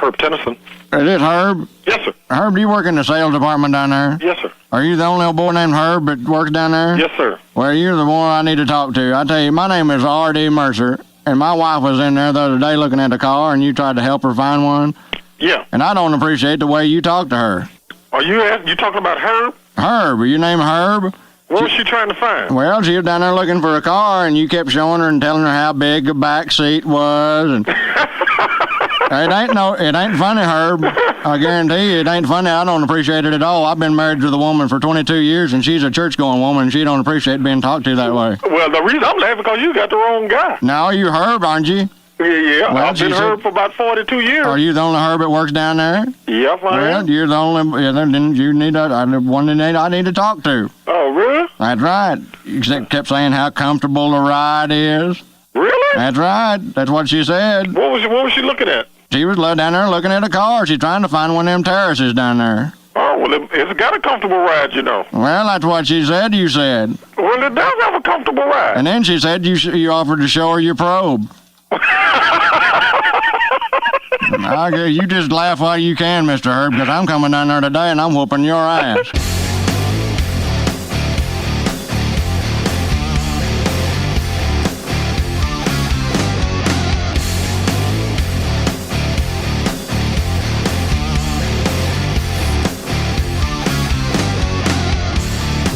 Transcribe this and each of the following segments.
Herb Tennyson. Is it Herb? Yes, sir. Herb, do you work in the sales department down there? Yes, sir. Are you the only old boy named Herb that works down there? Yes, sir. Well, you're the one I need to talk to. I tell you, my name is R.D. Mercer, and my wife was in there the other day looking at the car, and you tried to help her find one. Yeah. And I don't appreciate the way you talk to her. Are you talking about Herb? Herb, are your name Herb? What was she trying to find? Well, she was down there looking for a car, and you kept showing her and telling her how big the back seat was. And it ain't funny, Herb. I guarantee you, it ain't funny. I don't appreciate it at all. I've been married to the woman for 22 years, and she's a church-going woman, and she don't appreciate being talked to that way. Well, the reason I'm laughing because you got the wrong guy. No, you Herb, aren't you? Yeah. Well, I've been Herb for about 42 years. Are you the only Herb that works down there? Yep, I am. Well, you're the only. Yeah, then you need one that I need to talk to. Oh, really? That's right. You kept saying how comfortable the ride is. Really? That's right. That's what she said. What was she looking at? She was down there looking at a car. She's trying to find one of them terraces down there. Oh, well, it's got a comfortable ride, you know. Well, that's what she said. You said. Well, it does have a comfortable ride. And then she said you offered to show her your probe. I guess you just laugh while you can, Mr. Herb, because I'm coming down there today and I'm whooping your ass.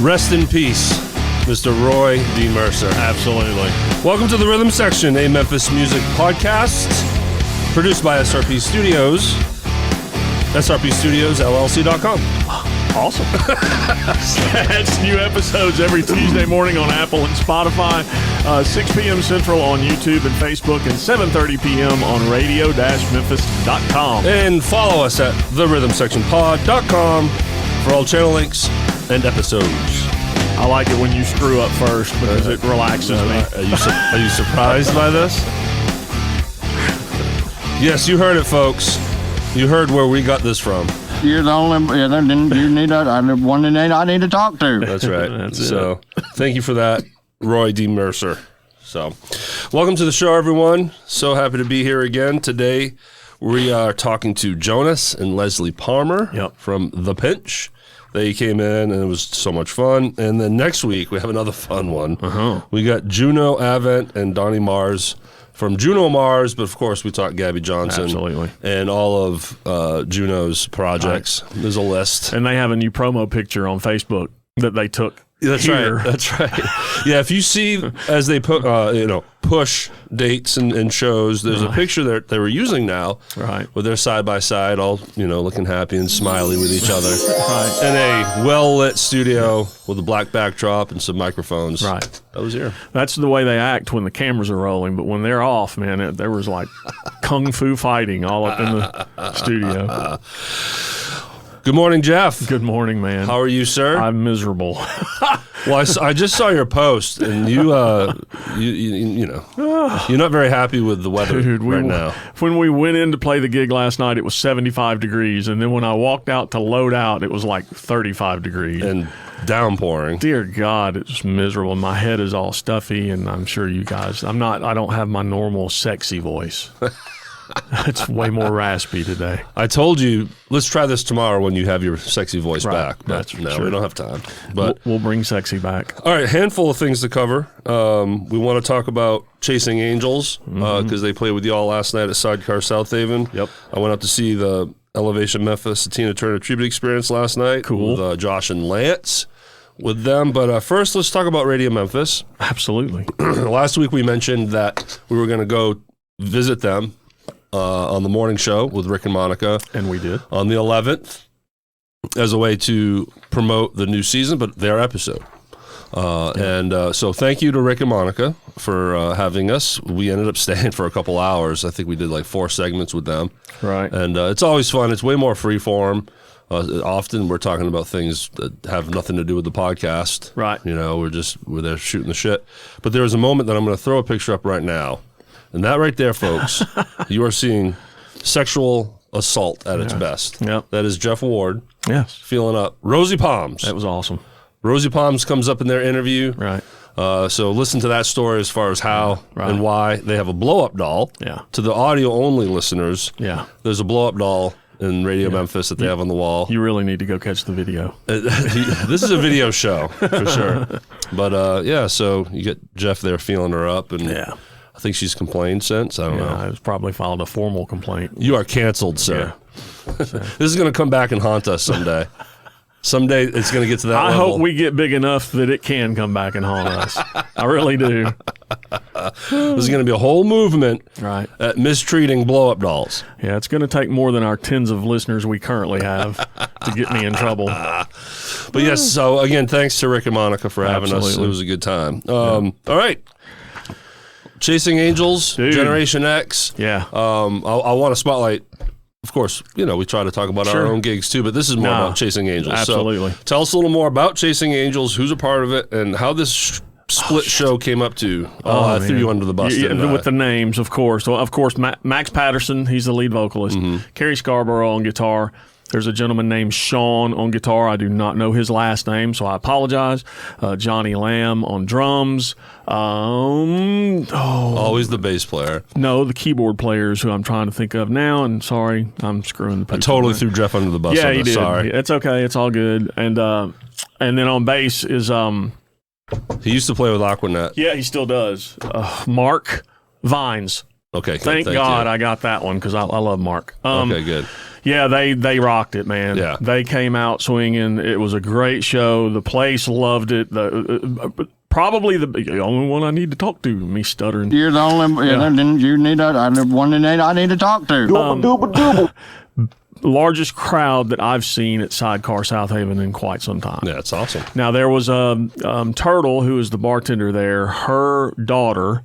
Rest in peace, Mr. Roy D. Mercer. Absolutely. Welcome to the Rhythm Section, a Memphis music podcast produced by SRP Studios. SRPstudiosLLC.com. Awesome. That's new episodes every Tuesday morning on Apple and Spotify, 6 p.m. Central on YouTube and Facebook, and 7:30 p.m. on radio-memphis.com. And follow us at therhythmsectionpod.com for all channel links and episodes. I like it when you screw up first because it relaxes me. Are you surprised by this? Yes, you heard it, folks. You heard where we got this from. You're the only. Yeah, then you need one that I need to talk to. That's right. That's so, thank you for that, Roy D. Mercer. So, welcome to the show, everyone. So happy to be here again. Today, we are talking to Jonas and Leslie Palmer from The Pinch. They came in, and it was so much fun. And then next week, we have another fun one. We got Juno Avent and Donnie Mars from Juno Mars, but of course, we talked Gabby Johnson. Absolutely. And all of Juno's projects. Right. There's a list. And they have a new promo picture on Facebook that they took. That's here. right. That's right. Yeah, if you see as they put, push dates and shows, there's a picture that they were using now, with their side by side, all looking happy and smiley with each other, in a well lit studio with a black backdrop and some microphones. Right. That was here. That's the way they act when the cameras are rolling, but when they're off, man, there was like kung fu fighting all up in the studio. Good morning, Jeff. Good morning, man. How are you, sir? I'm miserable. Well, I just saw your post, and you're not very happy with the weather right now. When we went in to play the gig last night, it was 75 degrees, and then when I walked out to load out, it was like 35 degrees. And downpouring. Dear God, it's miserable. My head is all stuffy, and I'm sure you guys, I don't have my normal sexy voice. It's way more raspy today. I told you, let's try this tomorrow when you have your sexy voice back. But That's we sure. don't have time. But we'll bring sexy back. All right, handful of things to cover. We want to talk about Chasing Angels because they played with y'all last night at Sidecar South Haven. Yep. I went out to see the Elevation Memphis, the Tina Turner Tribute Experience last night. Cool. With Josh and Lance with them. But first, let's talk about Radio Memphis. Absolutely. Last week we mentioned that we were going to go visit them on the morning show with Rick and Monica. And we did. On the 11th as a way to promote the new season, but their episode. So thank you to Rick and Monica for having us. We ended up staying for a couple hours. I think we did like 4 segments with them. Right. And it's always fun. It's way more free form. Often we're talking about things that have nothing to do with the podcast. Right. We're there shooting the shit. But there was a moment that I'm going to throw a picture up right now. And that right there, folks, you are seeing sexual assault at its best. Yep. That is Jeff Ward. Yes. Feeling up. Rosie Palms. That was awesome. Rosie Palms comes up in their interview. Right. So listen to that story as far as how and why they have a blow-up doll. Yeah. To the audio-only listeners, there's a blow-up doll in Radio Memphis that they have on the wall. You really need to go catch the video. This is a video show, for sure. But, so you get Jeff there feeling her up, and I think she's complained since. I don't know. I've probably filed a formal complaint. You are canceled, sir. This is going to come back and haunt us someday. Someday it's going to get to that level. I hope we get big enough that it can come back and haunt us. I really do. There's going to be a whole movement at mistreating blow-up dolls. Yeah, it's going to take more than our tens of listeners we currently have to get me in trouble. But yes, so again, thanks to Rick and Monica for having us. It was a good time. All right. Chasing Angels, Generation X. Yeah. I want to spotlight. Of course, we try to talk about our own gigs too, but this is more about Chasing Angels. Absolutely. So tell us a little more about Chasing Angels, who's a part of it, and how this split show came up to. I threw you under the bus, with the names, of course. Well, of course, Max Patterson, he's the lead vocalist. Kerry Scarborough on guitar. There's a gentleman named Sean on guitar. I do not know his last name, so I apologize. Johnny Lamb on drums. Always the bass player. No, the keyboard players who I'm trying to think of now. And sorry, I'm screwing the people. I totally threw Jeff under the bus. Yeah, you did. Sorry. It's okay. It's all good. And then on bass is he used to play with Aquanet. Yeah, he still does. Mark Vines. Okay. Thank God I got that one because I love Mark. Okay, good. Yeah, they rocked it, man. Yeah. They came out swinging. It was a great show. The place loved it. Probably the only one I need to talk to. Me stuttering. You're the only. Then you need one that I need to talk to. Largest crowd that I've seen at Sidecar South Haven in quite some time. Yeah, it's awesome. Now there was Turtle, who is the bartender there. Her daughter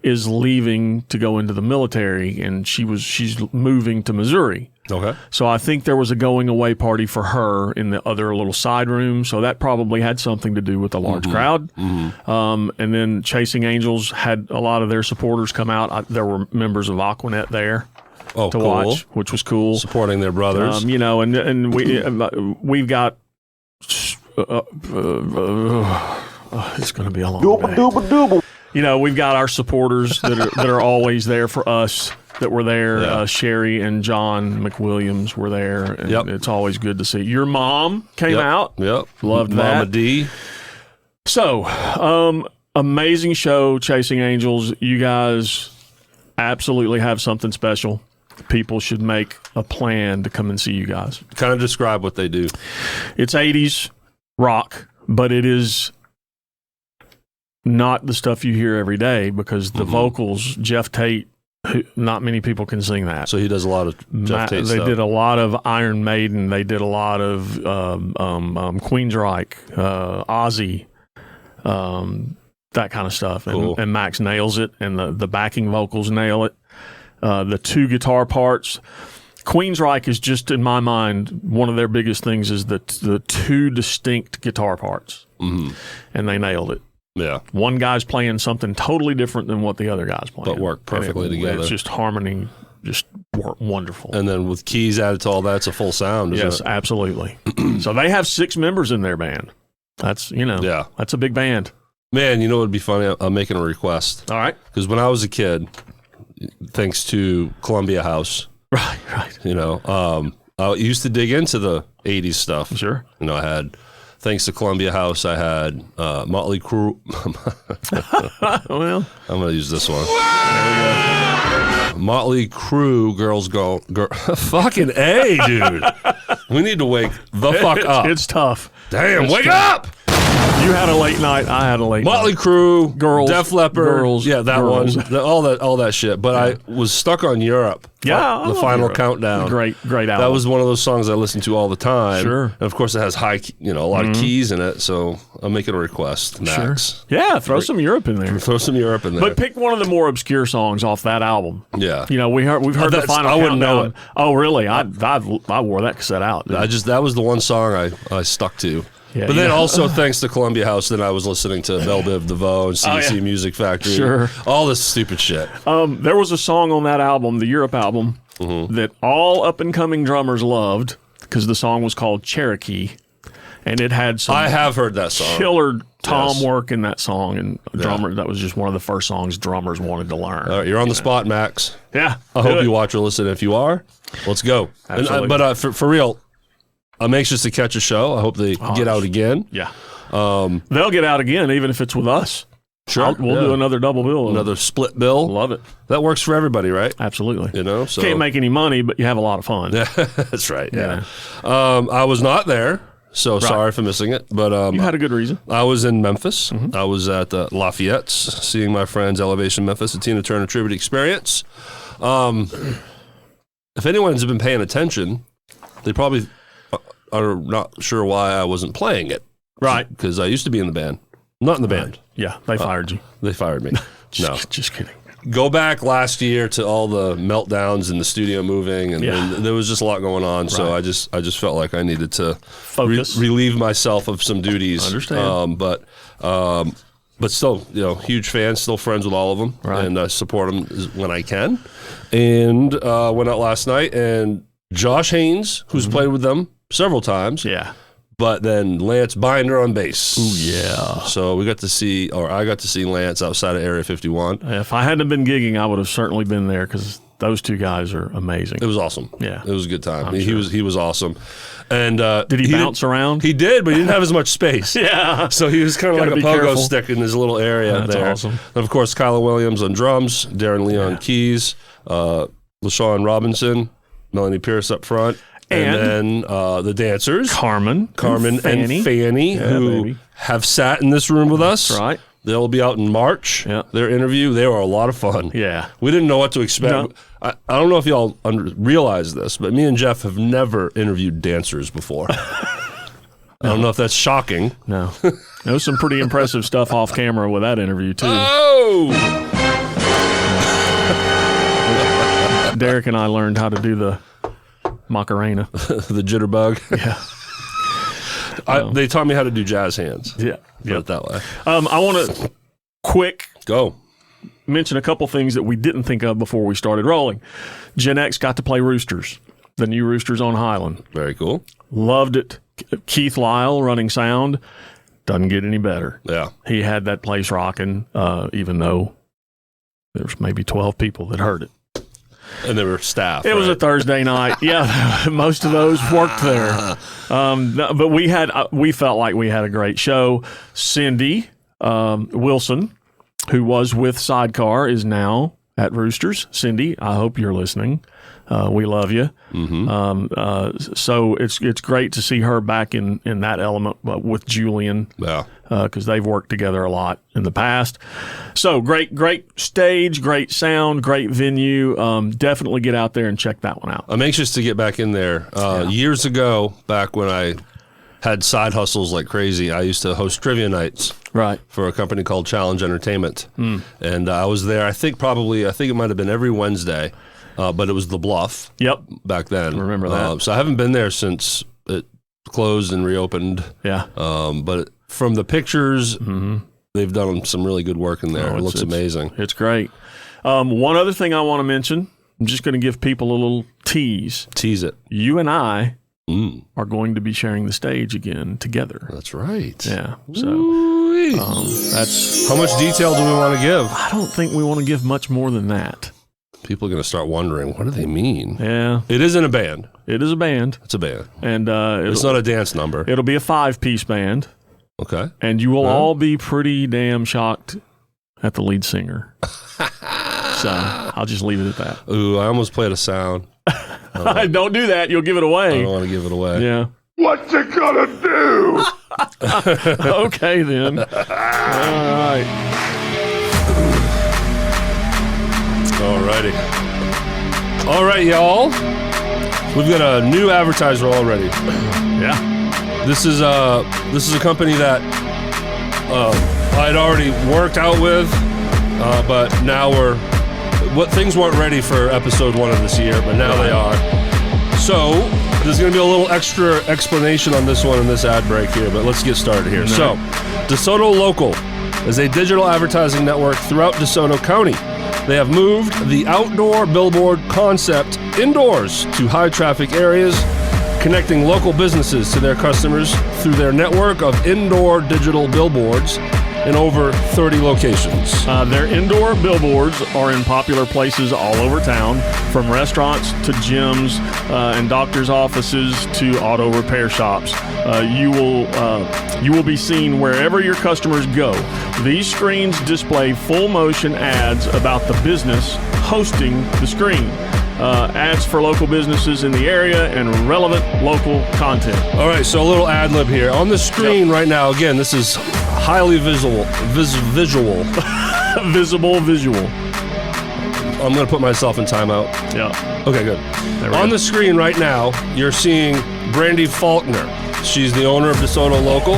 is leaving to go into the military, and she's moving to Missouri. Okay. So I think there was a going away party for her in the other little side room. So that probably had something to do with the large crowd. And then Chasing Angels had a lot of their supporters come out. There were members of Aquanet there to watch, which was cool. Supporting their brothers. And we've got. It's going to be a long day. We've got our supporters that are always there for us. That were there. Yeah. Sherry and John McWilliams were there. And it's always good to see. Your mom came out. Yep. Loved that. Mama D. So, amazing show, Chasing Angels. You guys absolutely have something special. People should make a plan to come and see you guys. Kind of describe what they do. It's 80s rock, but it is not the stuff you hear every day because the vocals, Jeff Tate, not many people can sing that. So he does a lot of Jeff Tate stuff. They did a lot of Iron Maiden. They did a lot of Queensryche, Ozzy, that kind of stuff. Cool. And Max nails it, and the backing vocals nail it. The two guitar parts. Queensryche is just, in my mind, one of their biggest things is the two distinct guitar parts. And they nailed it. Yeah. One guy's playing something totally different than what the other guy's playing. But work perfectly together. It's just harmony, just wonderful. And then with keys added to all that, it's a full sound, isn't Yes, it? absolutely. So they have 6 members in their band. That's, that's a big band. Man, it would be funny? I'm making a request. All right. Because when I was a kid, thanks to Columbia House. Right. I used to dig into the 80s stuff. Sure. I had... Thanks to Columbia House, I had Motley Crue. Well, I'm going to use this one. There we go. Motley Crue, Girls Go. Fucking A, dude. We need to wake the fuck up. It's tough. Damn, wake up! You had a late night. I had a late Motley night. Crue, Girls, Def Leppard, girls, yeah, that girls. one, all that shit. But I was stuck on Europe. Yeah, the Final Countdown. Great album. That was one of those songs I listened to all the time. Sure. And of course, it has a lot of keys in it. So I'm making a request, Max. Sure. Yeah, throw some Europe in there. Throw some Europe in there. But pick one of the more obscure songs off that album. Yeah. We've heard the Final Countdown. I wouldn't know it. Oh, really? I wore that cassette out. That was the one song I stuck to. Yeah, but then also thanks to Columbia House, then I was listening to Belle Biv DeVoe and CDC Music Factory. Sure. All this stupid shit. There was a song on that album, the Europe album, that all up-and-coming drummers loved because the song was called Cherokee. and it had some I have heard that song. killer tom Yes. work in that song, and drummer. That was just one of the first songs drummers wanted to learn. All right, you're on the spot, Max. Yeah, I hope you watch or listen. If you are, let's go. Absolutely. But for real, I'm anxious to catch a show. I hope they get out again. Yeah, they'll get out again, even if it's with us. Sure, We'll do another double bill. another split bill. Love it. That works for everybody, right? Absolutely. You know, so Can't make any money, but you have a lot of fun. that's right. Yeah. I was not there, so sorry for missing it. But You had a good reason. I was in Memphis. I was at Lafayette's, seeing my friends Elevation Memphis, the Tina Turner Tribute Experience. If anyone's been paying attention, they probably are not sure why I wasn't playing it. Right. Because I used to be in the band. Not in the band. Yeah, they fired you. They fired me. No. Just kidding. Go back last year to all the meltdowns in the studio moving, and there was just a lot going on. So I just felt like I needed to Focus. relieve myself of some duties. Understand. But still, huge fan, still friends with all of them, and I support them when I can. And went out last night, and Josh Haynes, who's played with them several times, but then Lance Binder on bass. Ooh, yeah. So I got to see Lance outside of Area 51. If I hadn't been gigging, I would have certainly been there because those two guys are amazing. It was awesome. Yeah. It was a good time. He was awesome. And did he bounce around? He did, but he didn't have as much space. Yeah. So he was kind of like a be pogo careful. stick in his little area That's there. awesome. And of course, Kyla Williams on drums, Darren Lee on keys, LaShawn Robinson, Melanie Pierce up front. And then the dancers, Carmen and Fanny, who have sat in this room with us. That's right. They'll be out in March. Yeah. Their interview, they were a lot of fun. Yeah. We didn't know what to expect. No. I don't know if y'all realize this, but me and Jeff have never interviewed dancers before. I don't know if that's shocking. No. There was some pretty impressive stuff off camera with that interview, too. Oh! Derek and I learned how to do the Macarena. The jitterbug. Yeah. They taught me how to do jazz hands. Yeah. Put it that way. I want to Go. mention a couple things that we didn't think of before we started rolling. Gen X got to play Roosters, the new Roosters on Highland. Very cool. Loved it. Keith Lyle running sound. Doesn't get any better. Yeah. He had that place rocking, even though there's maybe 12 people that heard it. And they were staff. It was a Thursday night. Yeah, most of those worked there. But we felt like we had a great show. Cindy Wilson, who was with Sidecar, is now at Roosters. Cindy, I hope you're listening. We love you. Mm-hmm. So it's great to see her back in that element with Julian. Yeah. Because they've worked together a lot in the past. So great stage, great sound, great venue. Definitely get out there and check that one out. I'm anxious to get back in there. Years ago, back when I had side hustles like crazy, I used to host trivia nights for a company called Challenge Entertainment. And I was there, I think it might have been every Wednesday, but it was The Bluff back then. Remember that. So I haven't been there since it closed and reopened. Yeah. But from the pictures, they've done some really good work in there. It looks amazing. It's great. One other thing I want to mention, I'm just going to give people a little tease. Tease it. You and I are going to be sharing the stage again together. That's right. Yeah. So that's how much detail do we want to give? I don't think we want to give much more than that. People are going to start wondering, what do they mean? Yeah. It isn't a band. It is a band. It's a band. And it's not a dance number. It'll be a 5-piece band. Okay. And you will all be pretty damn shocked at the lead singer. So I'll just leave it at that. Ooh, I almost played a sound. Don't do that. You'll give it away. I don't want to give it away. Yeah. What's it gonna do? Okay, then. All right. Alrighty. All right, y'all. We've got a new advertiser already. Yeah. This is a company that I'd already worked out with, but now things weren't ready for episode 1 of this year, but now they are. So there's going to be a little extra explanation on this one in this ad break here, but let's get started here. So DeSoto Local is a digital advertising network throughout DeSoto County. They have moved the outdoor billboard concept indoors to high traffic areas connecting local businesses to their customers through their network of indoor digital billboards in over 30 locations. Their indoor billboards are in popular places all over town, from restaurants to gyms and doctors' offices to auto repair shops. You will be seen wherever your customers go. These screens display full motion ads about the business hosting the screen. Ads for local businesses in the area and relevant local content. All right, so a little ad lib here. On the screen right now, again, this is highly visual. Visible visual. I'm going to put myself in timeout. Yeah. Okay, good. On the screen right now, you're seeing Brandy Faulkner. She's the owner of DeSoto Local,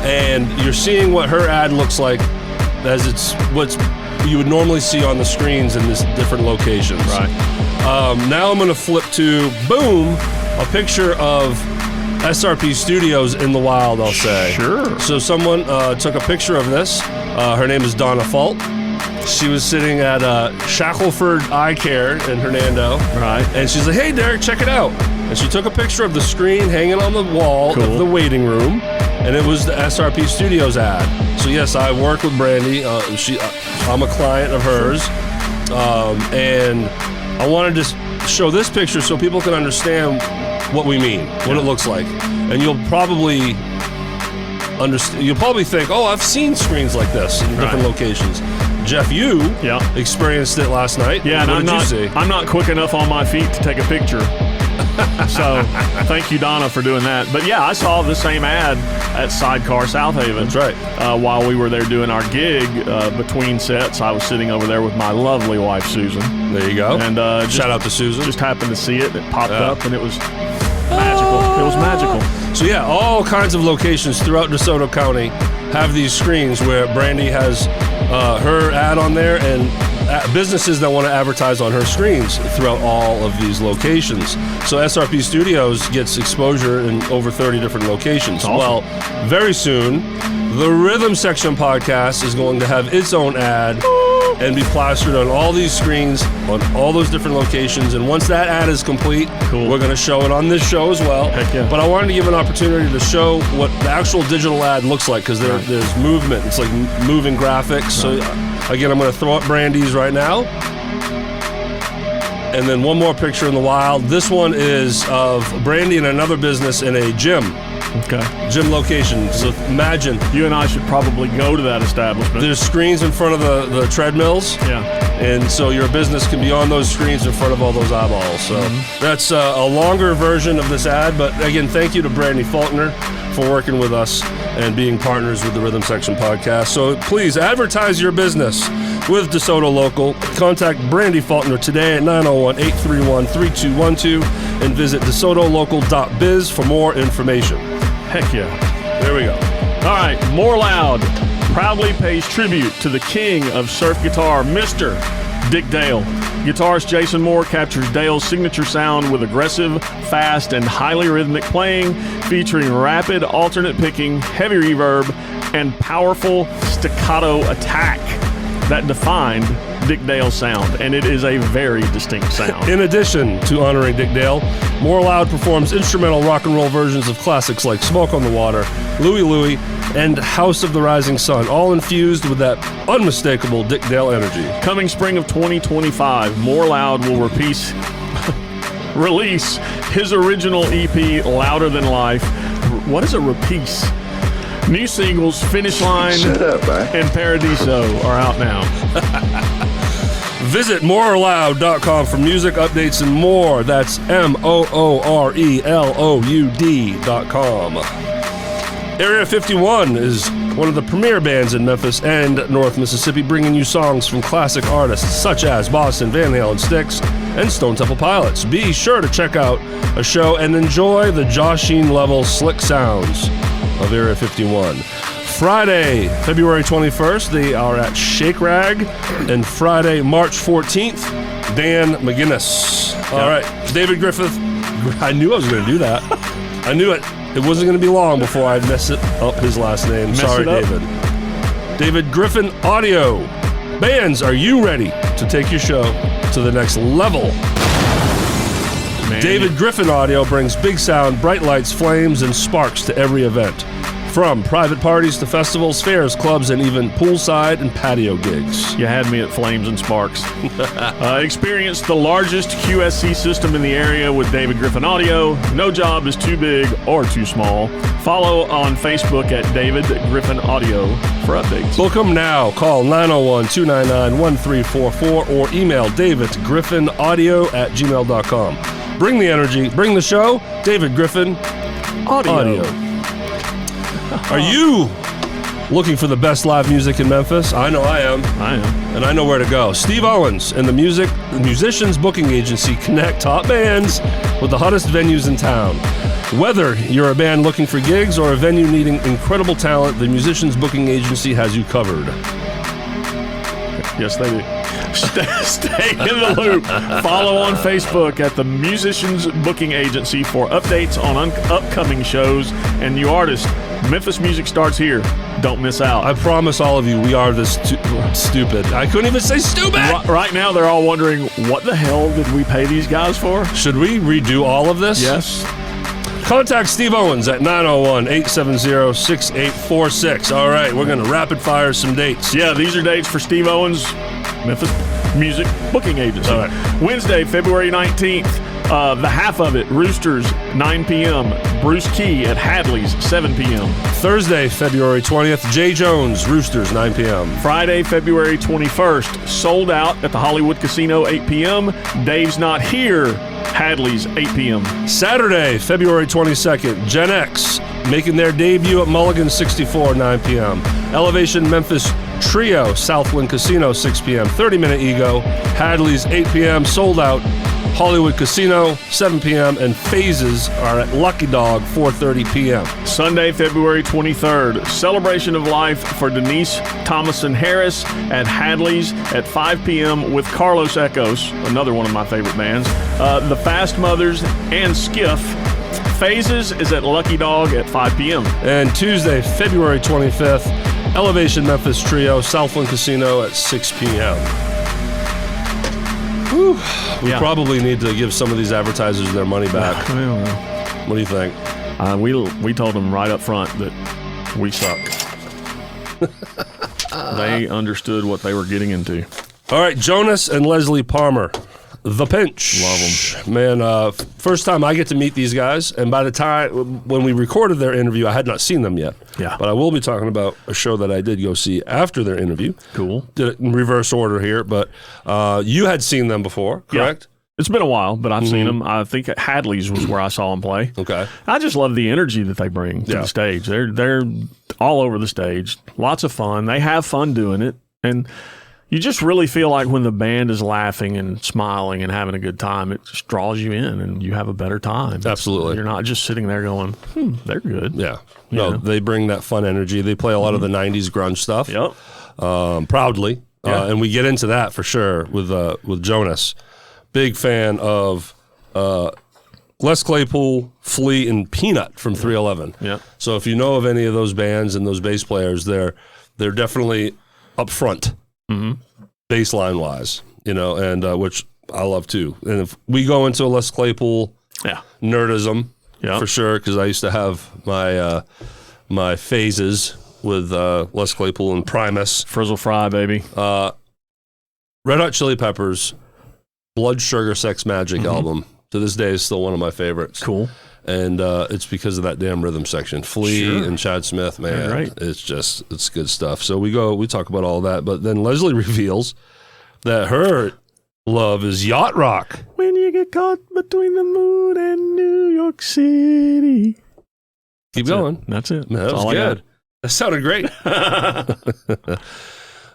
and you're seeing what her ad looks like as it's what you would normally see on the screens in these different locations. Right. Now I'm going to flip to, boom, a picture of SRP Studios in the wild, I'll say. Sure. So someone took a picture of this. Her name is Donna Fault. She was sitting at Shackelford Eye Care in Hernando. Right. And she's like, hey, Derek, check it out. And she took a picture of the screen hanging on the wall of the waiting room, and it was the SRP Studios ad. So, yes, I work with Brandy. I'm a client of hers. And I wanted to show this picture so people can understand what we mean, what it looks like. And you'll probably think, oh, I've seen screens like this in different locations. Jeff, you experienced it last night. Yeah, what and did you see? I'm not quick enough on my feet to take a picture. So thank you, Donna, for doing that. But yeah, I saw the same ad at Sidecar South Haven. That's right. While we were there doing our gig, between sets, I was sitting over there with my lovely wife, Susan. There you go. And shout out to Susan. Just happened to see it. It popped up, and it was magical. It was magical. So yeah, all kinds of locations throughout DeSoto County have these screens where Brandy has her ad on there, and businesses that want to advertise on her screens throughout all of these locations. So SRP Studios gets exposure in over 30 different locations. Awesome. Well, very soon, the Rhythm Section podcast is going to have its own ad and be plastered on all these screens on all those different locations. And once that ad is complete, we're going to show it on this show as well. Heck yeah. But I wanted to give an opportunity to show what the actual digital ad looks like, because there's movement. It's like moving graphics. So again, I'm going to throw up Brandy's right now. And then one more picture in the wild. This one is of Brandy and another business in a gym. Okay. Gym location. So imagine. You and I should probably go to that establishment. There's screens in front of the treadmills. Yeah. And so your business can be on those screens in front of all those eyeballs. So that's a longer version of this ad. But again, thank you to Brandy Faulkner for working with us and being partners with the Rhythm Section podcast. So please advertise your business with DeSoto Local. Contact Brandy Faulkner today at 901-831-3212 and visit DeSotoLocal.biz for more information. Heck yeah. There we go. All right, More Loud proudly pays tribute to the king of surf guitar, Mr. Dick Dale. Guitarist Jason Moore captures Dale's signature sound with aggressive, fast, and highly rhythmic playing, featuring rapid alternate picking, heavy reverb, and powerful staccato attack that defined Dick Dale's sound, and it is a very distinct sound. In addition to honoring Dick Dale, More Loud performs instrumental rock and roll versions of classics like Smoke on the Water, Louie Louie, and House of the Rising Sun, all infused with that unmistakable Dick Dale energy. Coming spring of 2025, More Loud will release his original EP, Louder Than Life. What is a release? New singles, Finish Line and Paradiso are out now. Visit moreloud.com for music updates and more. That's MOORELOUD.com. Area 51 is one of the premier bands in Memphis and North Mississippi, bringing you songs from classic artists such as Boston, Van Halen, Styx, and Stone Temple Pilots. Be sure to check out a show and enjoy the Joshine level slick sounds of Area 51. Friday, February 21st, they are at Shake Rag, and Friday, March 14th, Dan McGinnis. All right, David Griffith. I knew I was going to do that. I knew it. It wasn't going to be long before I'd mess it up his last name. Sorry, David. David Griffin Audio. Bands, are you ready to take your show to the next level? man. David Griffin Audio brings big sound, bright lights, flames, and sparks to every event. From private parties to festivals, fairs, clubs, and even poolside and patio gigs. You had me at Flames and Sparks. Experience the largest QSC system in the area with David Griffin Audio. No job is too big or too small. Follow on Facebook at David Griffin Audio for updates. Book them now. Call 901-299-1344 or email davidgriffinaudio@gmail.com. Bring the energy, bring the show. David Griffin Audio. Are you looking for the best live music in Memphis? I know I am. And I know where to go. Steve Owens and the Musicians Booking Agency connect top bands with the hottest venues in town. Whether you're a band looking for gigs or a venue needing incredible talent, the Musicians Booking Agency has you covered. Yes, they do. Stay in the loop. Follow on Facebook at the Musicians Booking Agency for updates on upcoming shows and new artists. Memphis music starts here. Don't miss out. I promise all of you, we are this stupid. I couldn't even say stupid. Right now, they're all wondering, what the hell did we pay these guys for? Should we redo all of this? Yes. Contact Steve Owens at 901-870-6846. All right, we're going to rapid fire some dates. Yeah, these are dates for Steve Owens, Memphis Music Booking Agency. All right. Wednesday, February 19th, the half of it, Roosters, 9 p.m. Bruce Key at Hadley's, 7 p.m. Thursday, February 20th, Jay Jones, Roosters, 9 p.m. Friday, February 21st, sold out at the Hollywood Casino, 8 p.m. Dave's Not Here, Hadley's, 8 p.m. Saturday, February 22nd, Gen X, making their debut at Mulligan 64, 9 p.m. Elevation Memphis Trio, Southland Casino, 6 p.m. 30-minute Ego, Hadley's, 8 p.m. Sold out. Hollywood Casino, 7 p.m. And Phases are at Lucky Dog, 4:30 p.m. Sunday, February 23rd, Celebration of Life for Denise Thomason Harris at Hadley's at 5 p.m. with Carlos Echoes, another one of my favorite bands, the Fast Mothers, and Skiff. Phases is at Lucky Dog at 5 p.m. And Tuesday, February 25th, Elevation Memphis Trio, Southland Casino at 6 p.m. Whew. We probably need to give some of these advertisers their money back. What do you think? We told them right up front that we suck. They understood what they were getting into. All right, Jonas and Leslie Palmer. The Pinch. Love them. Man, first time I get to meet these guys, and by the time when we recorded their interview, I had not seen them yet. Yeah. But I will be talking about a show that I did go see after their interview. Cool. Did it in reverse order here, but you had seen them before, correct? Yeah. It's been a while, but I've seen them. I think at Hadley's was where I saw them play. Okay. I just love the energy that they bring to the stage. They're all over the stage. Lots of fun. They have fun doing it, and you just really feel like when the band is laughing and smiling and having a good time, it just draws you in and you have a better time. Absolutely. You're not just sitting there going, they're good. Yeah. No, they bring that fun energy. They play a lot of the 90s grunge stuff. Yep. Proudly. Yeah. And we get into that for sure with Jonas. Big fan of Les Claypool, Flea, and Peanut from 311. Yeah. So if you know of any of those bands and those bass players, they're definitely up front. Baseline wise, and which I love too. And if we go into a Les Claypool nerdism, for sure, because I used to have my phases with Les Claypool and Primus. Frizzle Fry, baby. Red Hot Chili Peppers, Blood Sugar Sex Magic album, to this day is still one of my favorites. Cool. And it's because of that damn rhythm section. Flea and Chad Smith, man, right. It's good stuff. So we talk about all that, but then Leslie reveals that her love is yacht rock. When you get caught between the moon and New York City. Keep going. That's it. That That's was all good. That sounded great.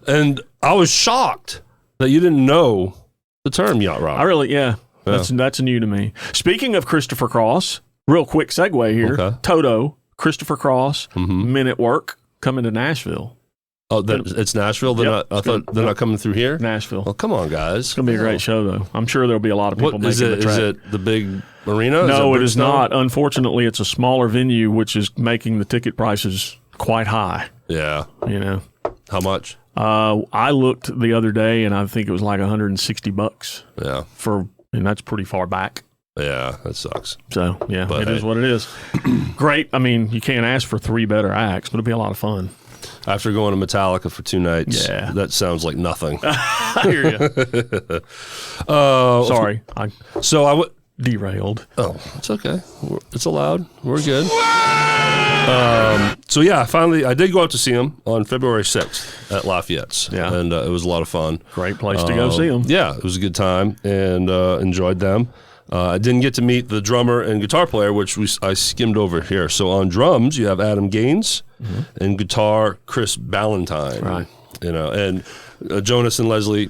And I was shocked that you didn't know the term yacht rock. I really, that's new to me. Speaking of Christopher Cross, real quick segue here. Okay. Toto, Christopher Cross, Men at Work, coming to Nashville. Oh, it's Nashville? I thought they're not coming through here? Nashville. Well, come on, guys. It's going to be a great show, though. I'm sure there'll be a lot of people making the track. Is it the big arena? No, it is not. Unfortunately, it's a smaller venue, which is making the ticket prices quite high. Yeah. How much? I looked the other day, and I think it was like $160. Yeah. And that's pretty far back. Yeah, that sucks. So, yeah, But it is what it is. Great. I mean, you can't ask for 3 better acts, but it'll be a lot of fun. After going to Metallica for 2 nights, that sounds like nothing. I hear you. Sorry. I would derailed. Oh, it's okay. It's allowed. We're good. So yeah, finally, I did go out to see him on February 6th at Lafayette's. Yeah. And it was a lot of fun. Great place to go see him. Yeah, it was a good time and enjoyed them. I didn't get to meet the drummer and guitar player, which I skimmed over here. So on drums, you have Adam Gaines, and guitar, Chris Ballantyne. Right. You know, and Jonas and Leslie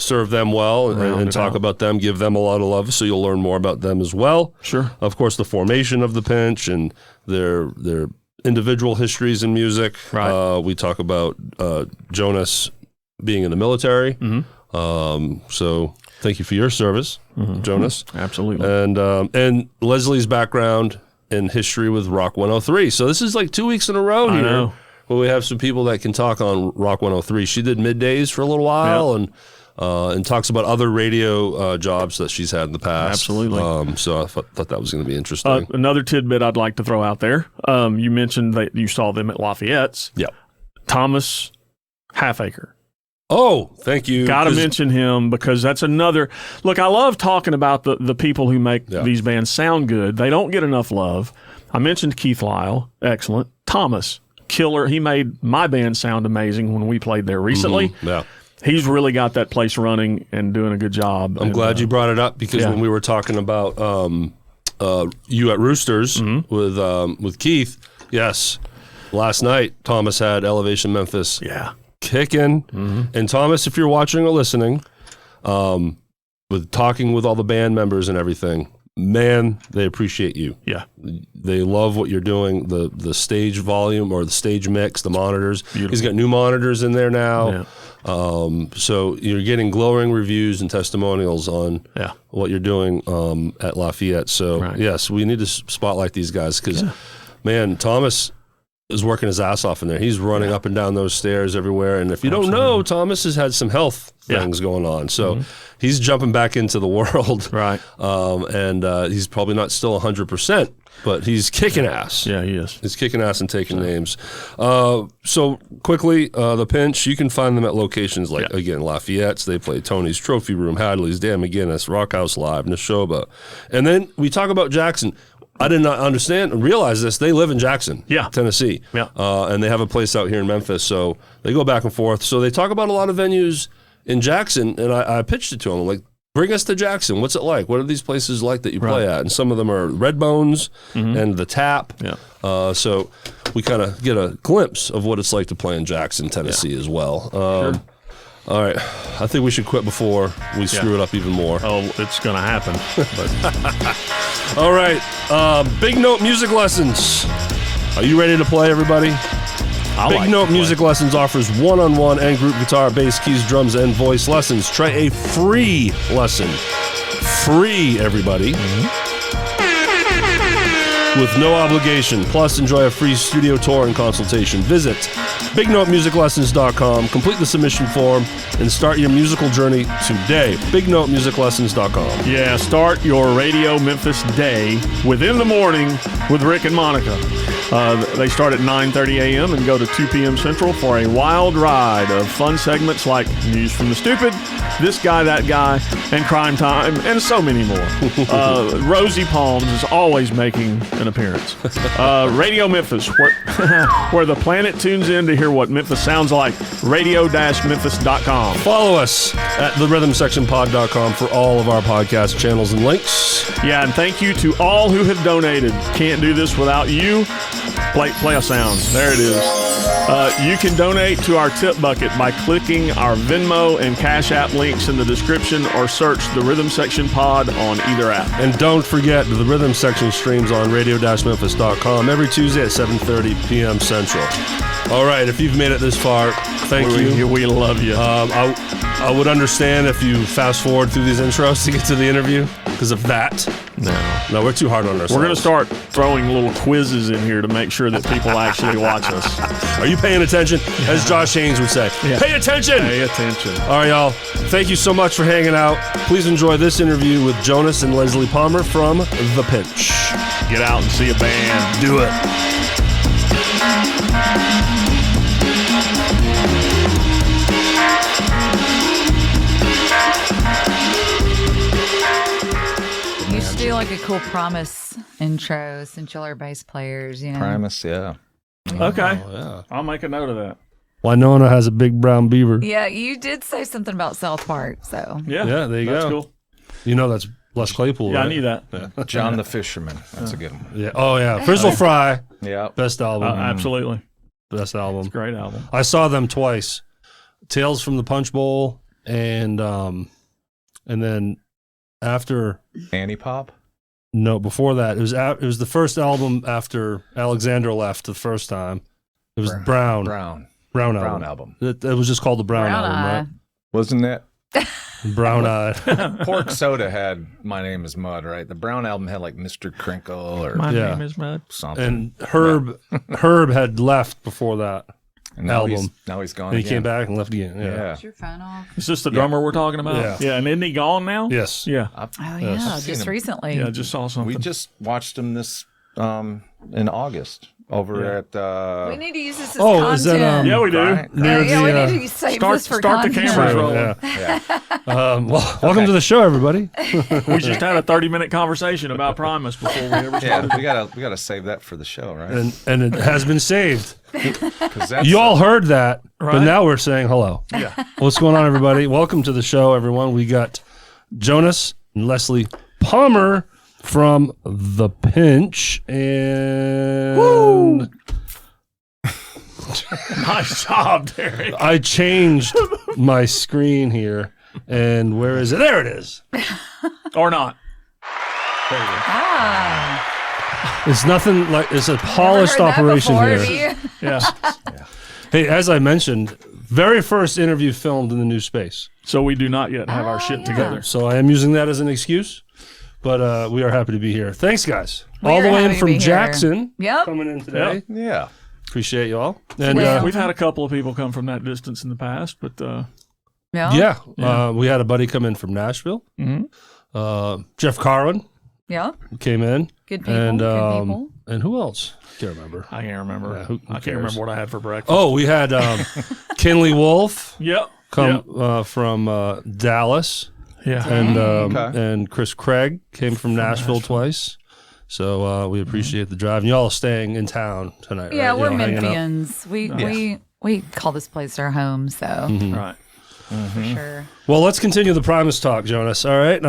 serve them well and talk about them, give them a lot of love, so you'll learn more about them as well. Sure. Of course, the formation of the Pinch and their individual histories in music. Right. We talk about Jonas being in the military. So thank you for your service, Jonas. Absolutely. And Leslie's background and history with Rock 103. So this is like 2 weeks in a row here. I know. Where we have some people that can talk on Rock 103. She did middays for a little while and talks about other radio jobs that she's had in the past. Absolutely. So I thought that was going to be interesting. Another tidbit I'd like to throw out there. You mentioned that you saw them at Lafayette's. Yeah. Thomas Halfacre. Oh, thank you. Got to mention him because that's another. Look, I love talking about the people who make these bands sound good. They don't get enough love. I mentioned Keith Lyle. Excellent. Thomas, killer. He made my band sound amazing when we played there recently. Yeah. He's really got that place running and doing a good job. I'm glad you brought it up because when we were talking about you at Roosters with Keith, yes, last night Thomas had Elevation Memphis kicking. And Thomas, if you're watching or listening, with talking with all the band members and everything, man, they appreciate you. Yeah. They love what you're doing, the stage volume or the stage mix, the monitors. Beautiful. He's got new monitors in there now. Yeah. So you're getting glowing reviews and testimonials on what you're doing at Lafayette. So yes, we need to spotlight these guys because, man, Thomas is working his ass off in there. He's running up and down those stairs everywhere. And if you don't know, Thomas has had some health things going on. So he's jumping back into the world. Right. And he's probably not still 100%, but he's kicking ass. Yeah, he is. He's kicking ass and taking names. So quickly, the Pinch, you can find them at locations like, again, Lafayette's. They play Tony's Trophy Room, Hadley's, Dan McGinnis, Rockhouse Live, Neshoba. And then we talk about Jackson. I did not understand and realize this. They live in Jackson, Tennessee. Yeah. And they have a place out here in Memphis. So they go back and forth. So they talk about a lot of venues in Jackson. And I pitched it to them. Like, bring us to Jackson. What's it like? What are these places like that you play at? And some of them are Red Bones and The Tap. Yeah. So we kind of get a glimpse of what it's like to play in Jackson, Tennessee as well. Sure. All right. I think we should quit before we screw it up even more. Oh, it's going to happen. All right. Big Note Music Lessons. Are you ready to play, everybody? Big Note Music Lessons offers one-on-one and group guitar, bass, keys, drums, and voice lessons. Try a free lesson. Free, everybody. With no obligation. Plus, enjoy a free studio tour and consultation. Visit BigNoteMusicLessons.com. Complete the submission form and start your musical journey today. BigNoteMusicLessons.com. Yeah, start your Radio Memphis day within the morning with Rick and Monica. They start at 9:30 a.m. and go to 2 p.m. Central for a wild ride of fun segments like News from the Stupid, This Guy, That Guy, and Crime Time, and so many more. Rosie Palms is always making an appearance. Radio Memphis, where the planet tunes in to hear what Memphis sounds like. Radio-Memphis.com. Follow us at therhythmsectionpod.com for all of our podcast channels and links. Yeah, and thank you to all who have donated. Can't do this without you. Play a sound. There it is. You can donate to our tip bucket by clicking our Venmo and CashApp links in the description or search the Rhythm Section Pod on either app. And don't forget, the Rhythm Section streams on radio-memphis.com every Tuesday at 7:30 p.m. Central. All right, if you've made it this far, thank you. We love you. I would understand if you fast forward through these intros to get to the interview because of that. No, we're too hard on ourselves. We're going to start throwing little quizzes in here to make sure that people actually watch us. Are you paying attention? As Josh Haynes would say, pay attention! Pay attention. All right, y'all. Thank you so much for hanging out. Please enjoy this interview with Jonas and Leslie Palmer from The Pinch. Get out and see a band. Do it. You should do like a cool Promise intro since y'all are bass players, you know. Primus, yeah. Okay. Oh, yeah. I'll make a note of that. Winona has a big brown beaver. Yeah, you did say something about South Park, so. Yeah. Yeah, there you That's go. Cool. You know that's Les Claypool, Yeah, right? I knew that. Yeah. John the Fisherman. That's a good one. Yeah. Oh, yeah. Frizzle Fry. Yeah. Best album. Absolutely. Best album. Great album. I saw them twice. Tales from the Punch Bowl and then after Annie Pop? no, before that it was the first album after Alexander left the first time. It was Brown album. Brown album. It was just called the Brown album, right? Wasn't it? Brown Eye. Pork Soda had My Name is Mud, right? The Brown album had like Mr. Crinkle or My Yeah. name is Mud. something. And Herb had left before that. And now album. Now he's gone And he again. came back and left again. Yeah. Yeah. Is your phone off? Is this the drummer we're talking about? Yeah. And isn't he gone now? Yes. Yeah. Oh, yeah, I've seen just him. recently. Yeah, I just saw something. We just watched him this in August over at We need to use this as Oh, content. is that, yeah, we do. Right. near yeah, the, we need to save this for start the content. cameras True, rolling. yeah. yeah. Well, welcome to the show, everybody. We just had a 30-minute conversation about Primus before we ever started. Yeah, we gotta save that for the show, right? And it has been saved. 'Cause that's You all heard that, but Right. now we're saying hello. Yeah. What's going on, everybody? Welcome to the show, everyone. We got Jonas and Leslie Palmer from The Pinch. And Nice job, Derek. I changed my screen here. And where is it? There it is. Or not. Ah, It's nothing like it's a never polished heard that operation before, here. have you? Yeah. Hey, as I mentioned, very first interview filmed in the new space. So we do not yet have our shit yeah. together. So I am using that as an excuse, but we are happy to be here. Thanks, guys. We All are the way happy in to from be here. Jackson Yep. coming in today. yeah. Appreciate you all. And Well- We've had a couple of people come from that distance in the past, but Yeah. we had a buddy come in from Nashville. Mhm. Jeff Carlin Yeah. came in. Good people. And, good people. and who else? Can't remember. I can't remember. Yeah, who I can't cares? remember what I had for breakfast. Oh, we had Kinley Wolf Yep. come from Dallas. Yeah. And Okay. and Chris Craig came from Nashville twice. So we appreciate the drive. And y'all are staying in town tonight, Yeah, right? we're Y'all hanging out? Memphians. We call this place our home, so Mm-hmm. Right. for sure. Well, let's continue the Primus talk, Jonas. All right.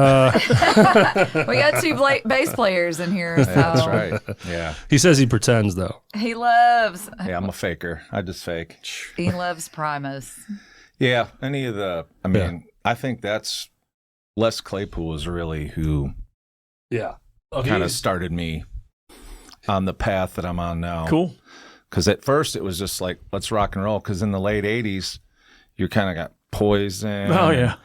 We got two bass players in here, so That's right. Yeah. He says he pretends, though. he loves Yeah, I'm a faker. I just fake. Primus. Yeah. Any of the I mean, I think that's Les Claypool is really who Yeah. kind of started me on the path that I'm on now. Cool. Because at first it was just like, let's rock and roll. Because in the late 80s, you kind of got Poison. Oh, yeah.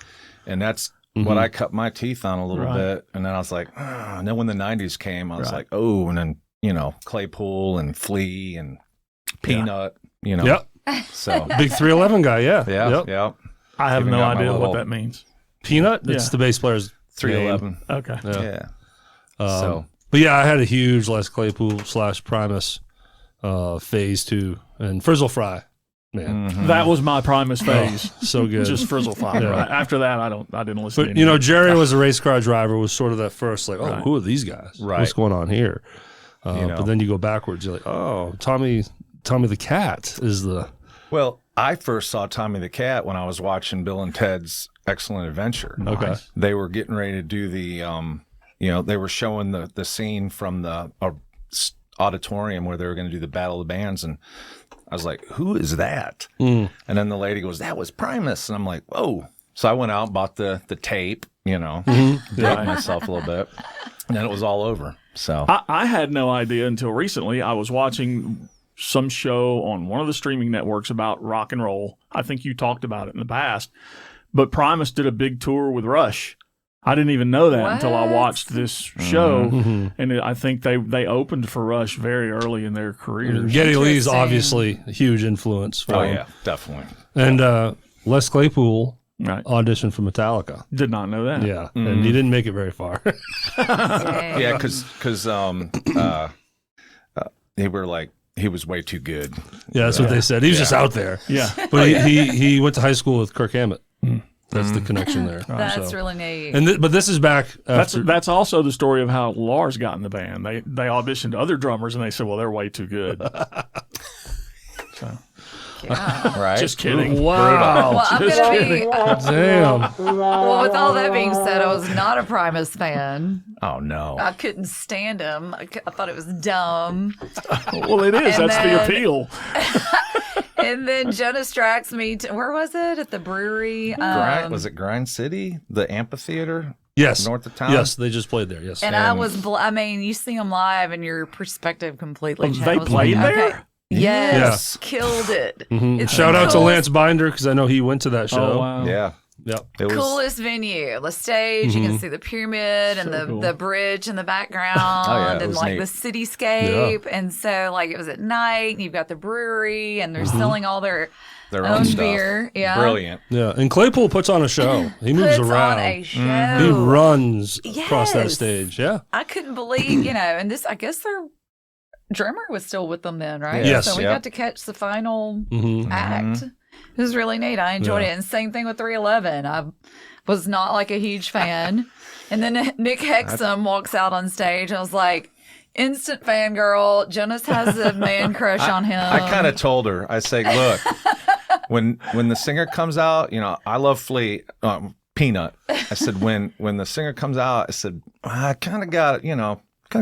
And that's what I cut my teeth on a little Right. bit. And then I was like, ah. And then when the 90s came, I was Right. like, oh. And then, Claypool and Flea and Peanut, Yep. So, Big 311 guy. Yeah. yeah, Yep. yeah. I have Even no got my idea what little- that means. Peanut. It's Yeah. the bass player's 311. Okay. name. Yeah. Yeah. So, But yeah, I had a huge Les Claypool / Primus phase too, and Frizzle Fry. Man, That was my Primus phase. so good. Just Frizzle Fly. Yeah. Right. After that, I didn't listen to But any. Jerry was a race car driver. Was sort of that first like, oh, Right. who are these guys? Right. What's going on here? You know. But then you go backwards. You're like, oh, Tommy the Cat is the well, I first saw Tommy the Cat when I was watching Bill and Ted's Excellent Adventure. okay. They were getting ready to do the, they were showing the scene from the auditorium where they were going to do the Battle of the Bands. And I was like, who is that? And then the lady goes, that was Primus. And I'm like, whoa. So I went out and bought the tape, broke myself a little bit. And then it was all over. So I had no idea until recently. I was watching some show on one of the streaming networks about rock and roll. I think you talked about it in the past. but Primus did a big tour with Rush. I didn't even know that until I watched this show, and I think they opened for Rush very early in their careers. Geddy Lee's obviously a huge influence. For him. yeah, definitely. And Les Claypool Right. auditioned for Metallica. Did not know that. Yeah, and he didn't make it very far. Yeah, because they were like, he was way too good. Yeah, that's what they said. He was just out there. Yeah. But he went to high school with Kirk Hammett. That's the connection there. That's really neat. And but this is back after. That's also the story of how Lars got in the band. They auditioned other drummers and they said, well, they're way too good. Right? Just kidding. Wow. Well, I'm gonna be. Damn. Well, with all that being said, I was not a Primus fan. Oh, no. I couldn't stand him. I thought it was dumb. Well, it is. And That's the then- appeal. And then Jonas drags me to, where was it? At the brewery. Was it Grind City? The amphitheater? Yes. North of town? Yes, they just played there. Yes. And I was, I mean, you see them live and your perspective completely changes. They played there? Okay. Yes. Killed it. It's Shout the out to coolest- Lance Binder because I know he went to that show. Oh, wow. Yeah. Yep. It was, Coolest venue. The stage, you can see the pyramid and So cool. the bridge in the background it and was like neat. the cityscape. And so like it was at night and you've got the brewery and they're selling all their their own own stuff. beer. Yeah. Brilliant. Yeah. And Claypool puts on a show. He moves Puts around. on a show. He runs across that Yes. stage. Yeah. I couldn't believe, and this, I guess their drummer was still with them then, right? Yes. So we Yep. got to catch the final Mm-hmm. act. It was really neat. I enjoyed Yeah. it. And same thing with 311. I was not like a huge fan. And then Nick Hexum walks out on stage. I was like, instant fangirl. Jonas has a man crush on him. I kind of told her, I say, look, when the singer comes out, I love Flea, Peanut. I said, when the singer comes out, I said, I kind of got, kind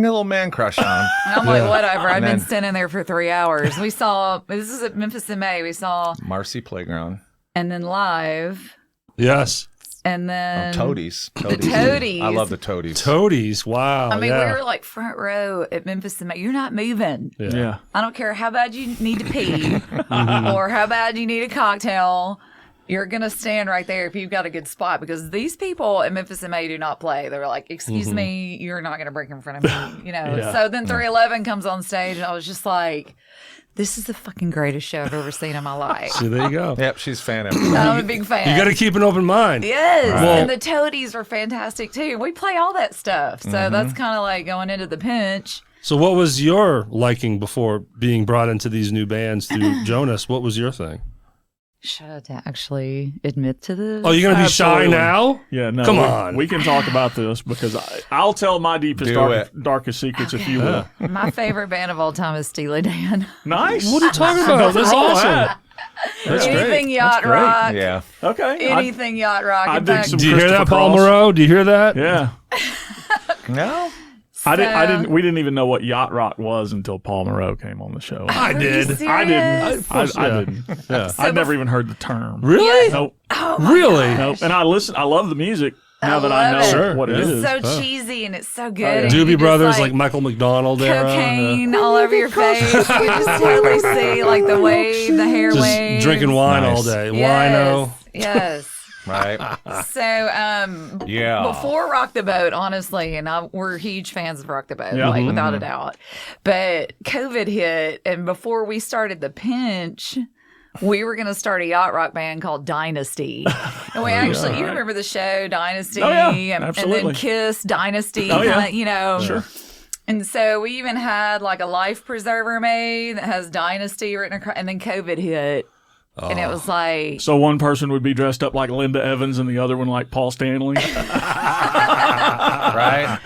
of a little man crush on him. And I'm like, whatever. I've been then- standing there for 3 hours. We saw, this is at Memphis in May. We saw, Marcy Playground. and then live. Yes. And then Toadies. Toadies. I love the Toadies. Toadies. Wow. I mean, yeah. we were like front row at Memphis in May. You're not moving. Yeah. I don't care how bad you need to pee or how bad you need a cocktail. You're going to stand right there if you've got a good spot because these people at Memphis in May do not play. They're like, excuse me, you're not going to break in front of me, Yeah. So then 311 comes on stage and I was just like, this is the fucking greatest show I've ever seen in my life. See, there you go. Yep, she's fan of I'm a big fan. You got to keep an open mind. Yes. Well- And the Toadies were fantastic too. We play all that stuff. So that's kind of like going into the pinch. So, what was your liking before being brought into these new bands through Jonas? What was your thing? Should I to actually admit to this? Oh, you're going to be shy Absolutely. now? Yeah, no. Come we- on. We can talk about this because I'll tell my deepest, Do darkest secrets if you will. My favorite band of all time is Steely Dan. Nice. What are you talking about? That's Nothing wrong with awesome. that. That's Anything great. yacht great. rock. Yeah. Okay. Anything yacht rock. I In dig fact, some Do you hear that, Christopher Paul Cross. Moreau? Do you hear that? Yeah. No? I So- didn't. We didn't even know what yacht rock was until Paul Moreau came on the show. I Are you did. serious? I didn't. I Yeah. didn't. Yeah. I'd never even heard the term. Really? Nope. Really? Nope. And I listen. I love the music now that I love know it. Sure. what it Yeah. is. It's so cheesy and it's so good. and Doobie you just, Brothers, like Michael McDonald era. cocaine all over your face. You just totally see like the wave, the hair Just waves. drinking wine all Nice. day. Yes. Wino. Yes. Right? So, Yeah. before Rock the Boat, honestly, and we're huge fans of Rock the Boat, Yeah. like without a doubt. But COVID hit, and before we started the pinch, we were going to start a yacht rock band called Dynasty. And we actually, you remember the show Dynasty? Oh, yeah. and Absolutely. then Kiss, Dynasty, Oh, yeah. Sure. And so we even had like a life preserver made that has Dynasty written across, and then COVID hit. And it was like, So one person would be dressed up like Linda Evans and the other one like Paul Stanley. Right?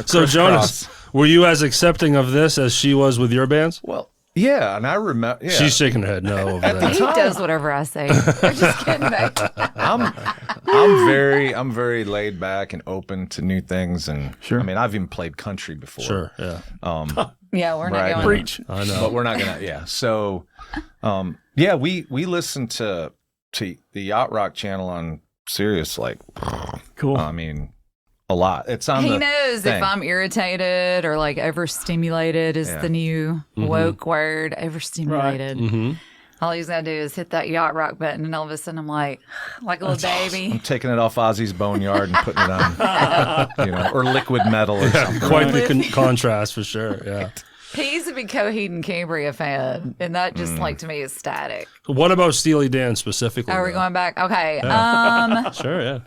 So, Jonas, were you as accepting of this as she was with your bands? Well, yeah, and I remember. Yeah. She's shaking her head no over there. he does whatever I say. I'm just kidding, babe. I'm very laid back and open to new things, and Sure. I mean, I've even played country before. Sure, yeah. Yeah, we're not Right. going. Preach. I know. But we're not gonna. Yeah. So, yeah, we listen to the Yacht Rock channel on Sirius, like, Cool. I mean, a lot. It's on. He the knows thing. if I'm irritated or like overstimulated is Yeah. the new woke word, overstimulated. all he's got to do is hit that yacht rock button, and all of a sudden I'm like a little baby. I'm taking it off Ozzy's Boneyard and putting it on, or Liquid Metal or something. Quite the contrast for sure. Yeah. He used to be Coheed and Cambria fan, and that just like to me is static. What about Steely Dan specifically? Are we though? going back? Okay. Sure, yeah.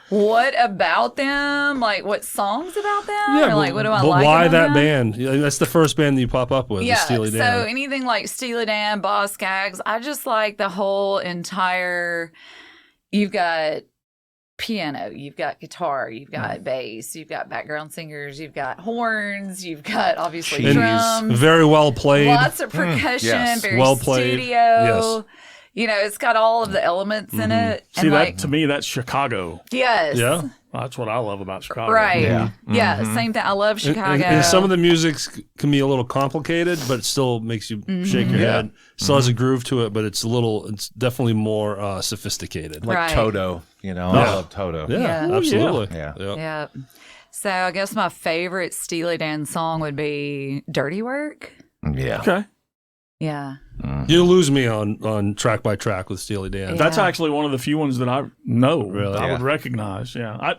What about them? Like, what songs about them? Or like, what do I but like why about that them? band? Yeah, that's the first band that you pop up with, the Yeah, Steely Dan. so anything like Steely Dan, Boss Skaggs, I just like the whole entire. You've got piano, you've got guitar, you've got bass, you've got background singers, you've got horns, you've got obviously Cheese. drums, Very well played. lots of percussion, Yes. very Well played. studio. Yes. You know, it's got all of the elements in it. See, and that like, to me, that's Chicago. yes. Yeah. That's what I love about Chicago. Right. Yeah. Yeah. Same thing. I love Chicago. And some of the music can be a little complicated, but it still makes you shake your head. Still has a groove to it, but it's definitely more sophisticated. Like Right. Toto, I love Toto. Yeah, Yeah. absolutely. Yeah. Yeah. So I guess my favorite Steely Dan song would be Dirty Work. Yeah. Okay. Yeah. You lose me on track by track with Steely Dan. Yeah. That's actually one of the few ones that I know Really? that I would Yeah. recognize. Yeah,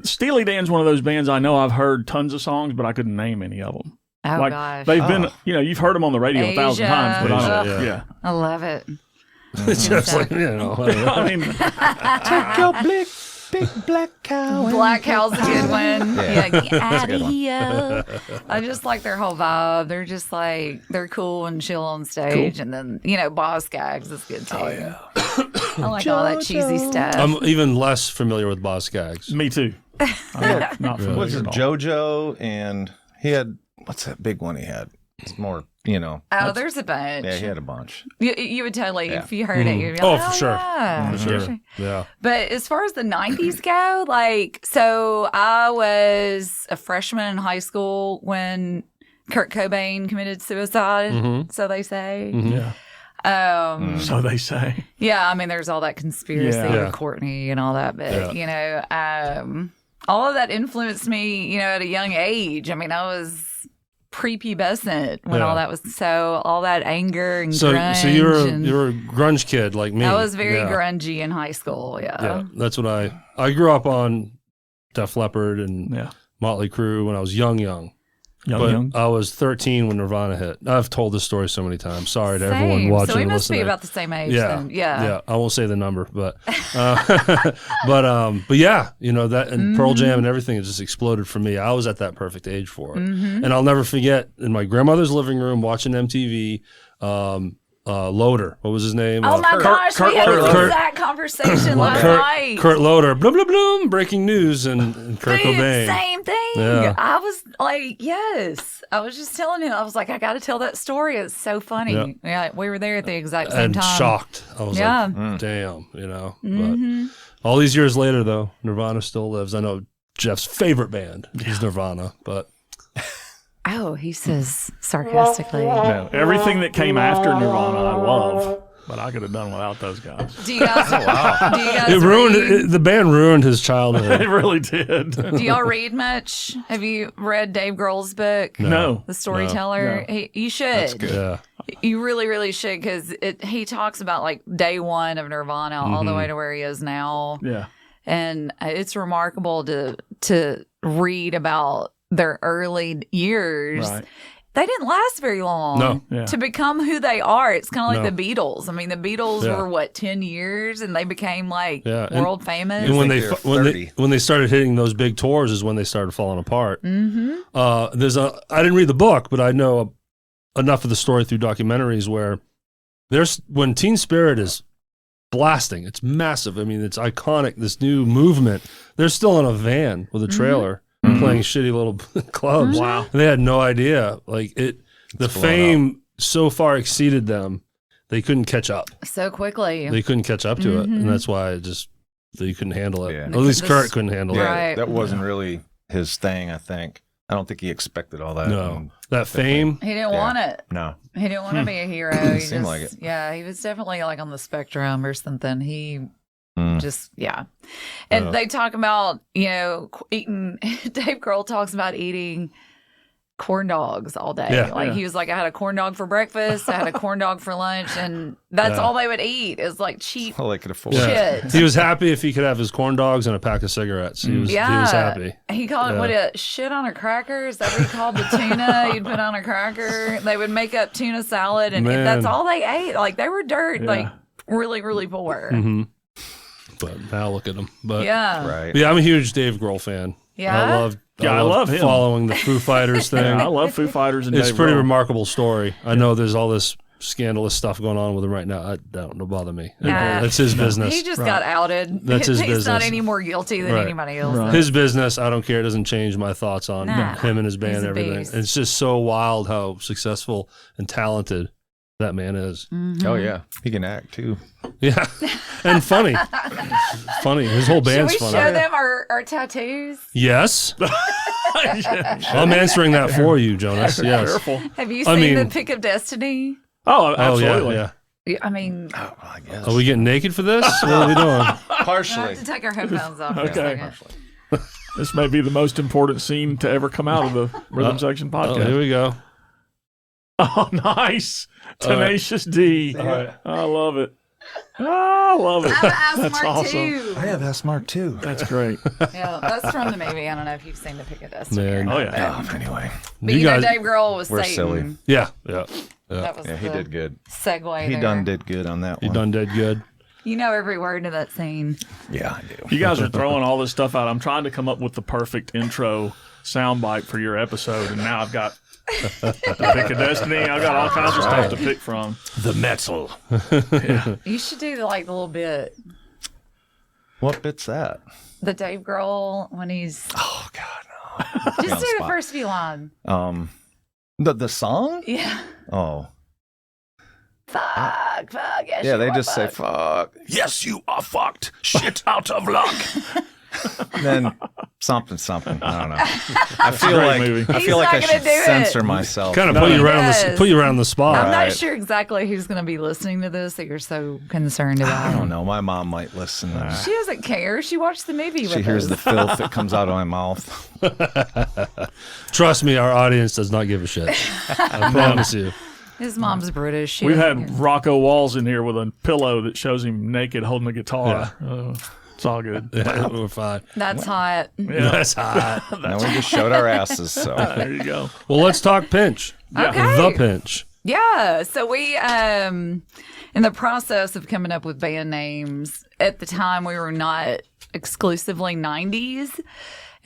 Steely Dan's one of those bands I know I've heard tons of songs, but I couldn't name any of them. Oh, like gosh. they've been, you've heard them on the radio 1,000 Asia. times, but I Asia, don't. yeah. Yeah, I love it. It's just like, I don't know. I mean, Take your big black cow. Black Cow's a good one. Yeah. Get out good of one. here. I just like their whole vibe. They're just like, they're cool and chill on stage. And then, Boss Skaggs is good too. Oh, yeah. I like all that cheesy stuff. I'm even less familiar with Boss Skaggs. me too. I'm not familiar What's it, at all. JoJo? And he had, what's that big one he had? It's more, Oh, there's a bunch. yeah, he had a bunch. You would totally, Yeah. if you heard it, you'd be Oh, like, for sure. Yeah. For sure. Yeah. But as far as the 90s go, so I was a freshman in high school when Kurt Cobain committed suicide, so they say. Mm-hmm. So they say. Yeah, I mean, there's all that conspiracy Yeah. with Courtney and all that, but, all of that influenced me, at a young age. I mean, I was prepubescent when all that was, so all that anger and grunge. So you're and a grunge kid like me. I was very Yeah. grungy in high school, Yeah, that's what I grew up on Def Leppard and Yeah. Motley Crue when I was young. Young. I was 13 when Nirvana hit. I've told this story so many times. Sorry to everyone Same. watching So we and must be listening. about the same age Yeah, then. Yeah. yeah. I won't say the number, but but yeah, that and Pearl Jam and everything, it just exploded for me. I was at that perfect age for it, and I'll never forget in my grandmother's living room watching MTV. Loader, what was his name? Oh my gosh, we had this exact conversation last night. Kurt Loader, blah blah blah, breaking news, and Kurt Dude, Cobain. same thing. Yeah. I was like, yes. I was just telling him, I was like, I got to tell that story. It's so funny. Yeah. Yeah, we were there at the exact same And time. shocked. I was Yeah. like, damn, But all these years later, though, Nirvana still lives. I know Jeff's favorite band is Nirvana, but Oh, he says sarcastically. No, everything that came after Nirvana, I love, but I could have done without those guys. Do you guys? Do you guys it ruined read? the band ruined his childhood. It really did. Do y'all read much? Have you read Dave Grohl's book? No. The Storyteller. You should. That's good. Yeah, You really, really should, because he talks about like day one of Nirvana all the way to where he is now, Yeah. and it's remarkable to read about their early years. Right. They didn't last very long No. Yeah. to become who they are. It's kind of like No. the Beatles. I mean, the Beatles Yeah. were 10 years, and they became like Yeah, and- world famous. and when think they they're when 30. they started hitting those big tours is when they started falling apart. Mm-hmm. I didn't read the book, but I know enough of the story through documentaries where when Teen Spirit is blasting, it's massive. I mean, it's iconic. This new movement. They're still in a van with a trailer. Playing shitty little clubs. Wow. And they had no idea. Like the blown fame so far exceeded them, they couldn't catch up. so quickly. They couldn't catch up to it, and that's why they couldn't handle it. Yeah. At least This- Kurt couldn't handle Yeah, Right. that wasn't really his thing, I think. I don't think he expected all that. it. No, that fame. He didn't Yeah. want it. No. He didn't want to be a hero. He Seemed just, like it. Yeah, he was definitely like on the spectrum or something. He Mm. just, yeah. And they talk about, eating, Dave Grohl talks about eating corn dogs all day. Yeah. Like he was like, I had a corn dog for breakfast, I had a corn dog for lunch, and that's all they would eat is like cheap All I could afford. shit. He was happy if he could have his corn dogs and a pack of cigarettes. He was happy. He called it what a shit on a cracker. Is that what he called the tuna? You'd put on a cracker. They would make up tuna salad, and Man. that's all they ate. Like they were dirt, like really, really poor. But now look at him. But Yeah. Right. yeah, I'm a huge Dave Grohl fan. Yeah? I love him. Following the Foo Fighters thing. I love Foo Fighters and It's Dave a pretty Grohl. remarkable story. I know there's all this scandalous stuff going on with him right now. I don't bother me. It's his business. He just got outed. That's his He's business. not any more guilty than Right. anybody else. Right. His business. I don't care. It doesn't change my thoughts on Nah. him and his band He's and a everything. beast. It's just so wild how successful and talented that man is. Oh yeah, he can act too. Yeah. And funny. Funny. His whole Should band's we funny. show them our tattoos? Yes. I'm answering that for you, Jonas. Yes. Careful. Have you I seen mean- The Pick of Destiny? Oh, Oh, absolutely. yeah. I mean, I guess. Are we getting naked for this? What are we doing? I have Partially. to take our headphones off for a Okay. second. This may be the most important scene to ever come out of the Rhythm Section Oh, podcast. here we go. Oh, nice. Tenacious D. I love it. I love it. I have That's Asthma awesome. too. I have that smart too. That's great. Yeah, that's from the movie. I don't know if you've seen The Pick of Destiny. Man. Oh, yeah. Anyway, But You you know, guys- Dave Grohl was we're Satan. silly. Yeah. That was yeah, he the did good. segue He there. done did good on that You one. done dead good. You know every word of that scene. Yeah, I do. You guys are throwing all this stuff out. I'm trying to come up with the perfect intro soundbite for your episode, and now I've got the Pick of Destiny. I've got all kinds of stuff to pick from. The metal. You should do the little bit. What bit's that? The Dave Grohl when he's Oh God, just on do the the spot. first few lines. no. The song? Yeah. Oh, Fuck. Yes, yeah. you They are just say fucked. fuck. Yes, you are fucked. Shit out of luck. Then something. I don't know. I feel great like movie. I He's feel like not I gonna should do it. censor myself. Kind of No, put you he right on the does. put you right on the spot. I'm not Right. sure exactly who's going to be listening to this that you're so concerned about. I don't know. My mom might listen. She doesn't care. She watched the movie with She hears us. the filth that comes out of my mouth. Trust me, our audience does not give a shit. I promise you. His mom's British. She We've doesn't had care. Rocco Walls in here with a pillow that shows him naked holding a guitar. It's all good. Yeah, we're fine. That's hot. Yeah. That's hot. Now we just showed our asses. So There you go. Well, let's talk pinch. Okay. The pinch. Yeah. So we, in the process of coming up with band names, at the time we were not exclusively 90s.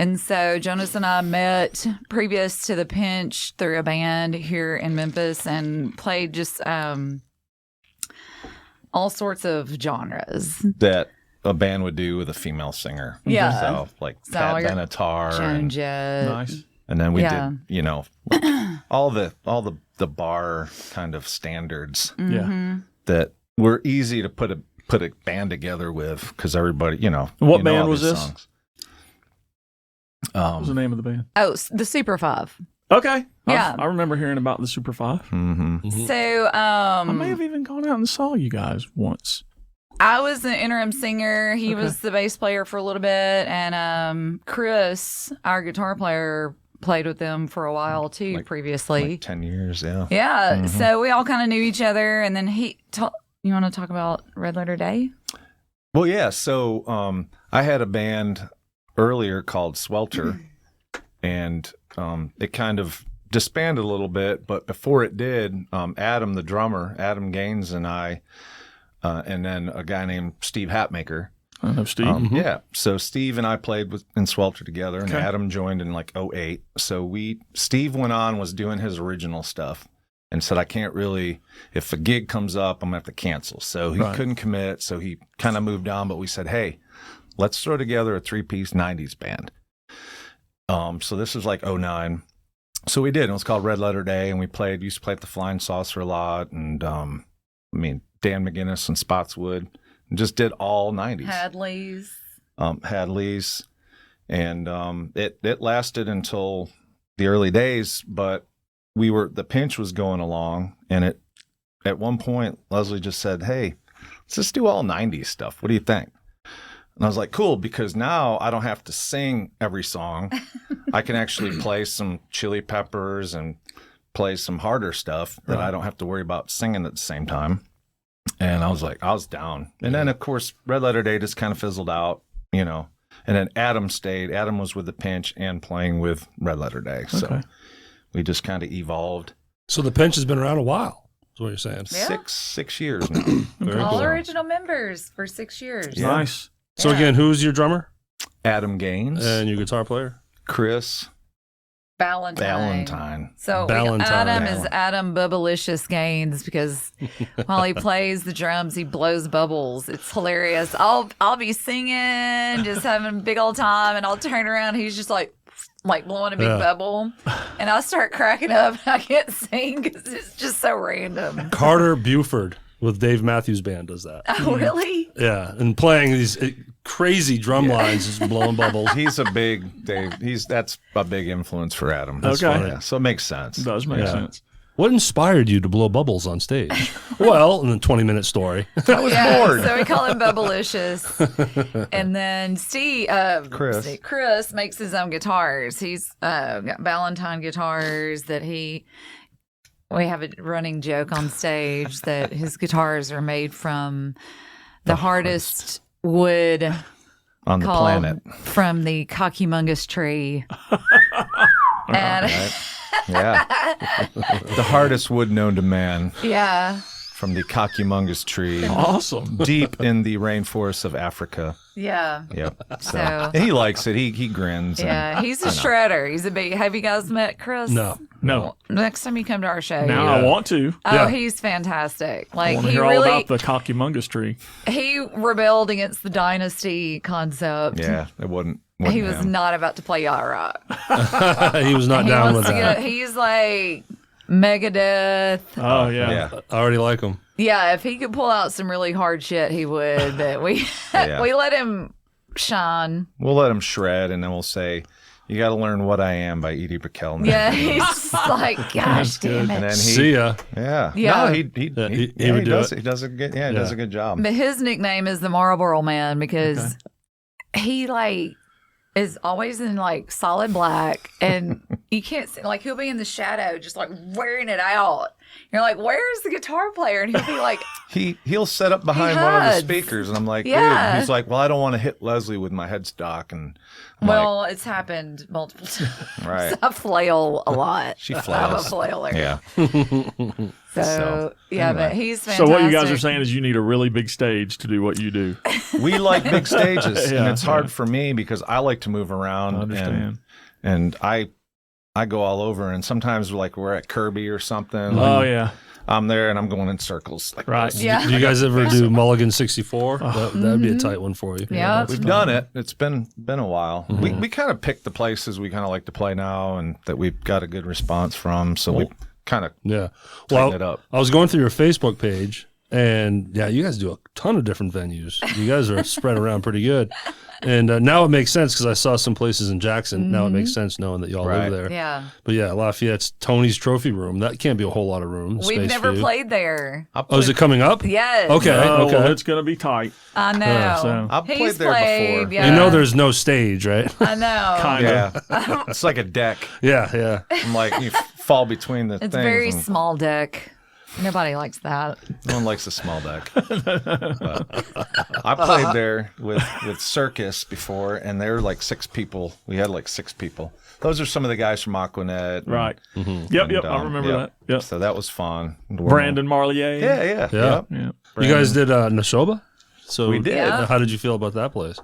And so Jonas and I met previous to the pinch through a band here in Memphis and played just all sorts of genres. that a band would do with a female singer. Yeah. So like So Pat your Benatar, Joan and, Jett. Nice. and then we Yeah. did, you know, all the bar kind of standards Yeah. that were easy to put a band together with because everybody, you know. What you know band all was these this? songs. What was the name of the band? Oh, the Super Five. Okay. Yeah. I remember hearing about the Super Five. So I may have even gone out and saw you guys once. I was an interim singer. He was the bass player for a little bit, and Chris, our guitar player, played with them for a while too. previously, like 10 years, yeah. yeah. So we all kind of knew each other, and then you want to talk about Red Letter Day? Well, yeah. So I had a band earlier called Swelter, and it kind of disbanded a little bit. But before it did, Adam, the drummer, Adam Gaines, and I, and then a guy named Steve Hatmaker. I know Steve. Yeah. So Steve and I played in Swelter together, and Okay. Adam joined in like 2008. So Steve went on, was doing his original stuff, and said, I can't really, if a gig comes up, I'm going to have to cancel. So he Right. couldn't commit. So he kind of moved on, but we said, hey, let's throw together a 3-piece 90s band. So this was like 2009. So we did. It was called Red Letter Day, and we used to play at the Flying Saucer a lot. And Dan McGinnis and Spotswood, and just did all 90s. Hadley's. Hadley's, and it lasted until the early days, but the pinch was going along, and at one point Leslie just said, hey, let's just do all 90s stuff. What do you think? And I was like, cool, because now I don't have to sing every song. I can actually play some Chili Peppers and play some harder stuff that I don't have to worry about singing at the same time. And I was down. And then, of course, Red Letter Day just kind of fizzled out, you know. And then Adam stayed. Adam was with the Pinch and playing with Red Letter Day. So we just kind of evolved. So the Pinch has been around a while, is what you're saying. Yeah. Six years now. All original members for 6 years. Yeah. Nice. So again, who's your drummer? Adam Gaines. And your guitar player? Chris Valentine. So Adam is Adam Bubblicious Gaines because while he plays the drums, he blows bubbles. It's hilarious. I'll be singing, just having a big old time, and I'll turn around. He's just like blowing a big bubble, and I start cracking up. I can't sing because it's just so random. Carter Buford with Dave Matthews Band does that. Oh, really? Yeah, and playing these crazy drum lines, just blowing bubbles. That's a big influence for Adam. Okay. Yeah, so it makes sense. It does make sense. What inspired you to blow bubbles on stage? Well, in the 20-minute story. I was bored. So we call him Bubblicious. And then Chris makes his own guitars. He's got Valentine guitars that we have a running joke on stage that his guitars are made from the hardest wood on the planet. From the cockumongous tree. And yeah. The hardest wood known to man. Yeah. From the cockumongous tree. Awesome. Deep in the rainforests of Africa. Yeah. Yep. So and he likes it. He grins. Yeah. He's a shredder. He's a big. Have you guys met Chris? No. Well, next time you come to our show. Now I want to. Oh, he's fantastic. I want to hear all about the cockumongous tree. He rebelled against the dynasty concept. Yeah. It wasn't he was not about to play yacht rock. He was not down with that. He's like Megadeth. Oh, yeah. I already like him. Yeah, if he could pull out some really hard shit, he would. But we let him shine. We'll let him shred, and then we'll say, "You got to learn What I Am" by Edie Brickell. Yeah, he's just like, gosh damn it. And then See ya. Yeah. Yeah. No, he would do it. He does a good. Yeah, he does a good job. But his nickname is the Marlboro Man because he is always in solid black, and you can't see, he'll be in the shadow just wearing it out. You're like, where's the guitar player? And he'll be like, he'll set up behind one of the speakers, and I'm like, dude. He's like, well, I don't want to hit Leslie with my headstock, and I'm it's happened multiple times. Right. I flail a lot. She I'm a flails. flailer. Yeah. So anyway. but he's fantastic. So what you guys are saying is you need a really big stage to do what you do. We like big stages, and it's hard for me because I like to move around. I understand. And I go all over, and sometimes we're at Kirby or something. Oh, yeah. I'm there, and I'm going in circles. Right. This. Yeah. Do you guys ever do Mulligan 64? That'd be a tight one for you. Yeah. We've done it. It's been a while. We kind of pick the places we kind of like to play now, and that we've got a good response from. So we kind of tighten it up. I was going through your Facebook page, and you guys do a ton of different venues. You guys are spread around pretty good. And now it makes sense because I saw some places in Jackson. Now it makes sense knowing that y'all live there. Yeah. But Lafayette's Tony's Trophy Room. That can't be a whole lot of room. We've never played there. Oh, is it coming up? Yes. Okay. No, okay. it's going to be tight. I know. So. I've played He's there played, before. yeah. You know there's no stage, right? I know. Kind of. Yeah. It's like a deck. Yeah. I'm like, you fall between the It's things. a very and small deck. Nobody likes that. No one likes a small deck. But I played there with Circus before, and they were 6 people. We had 6 people. Those are some of the guys from Aquanet. And, Right. Yep. I remember that. Yep. So that was fun. Brandon Marlier. Yeah. Yeah. You guys did Nashoba? So we did. Yeah. How did you feel about that place?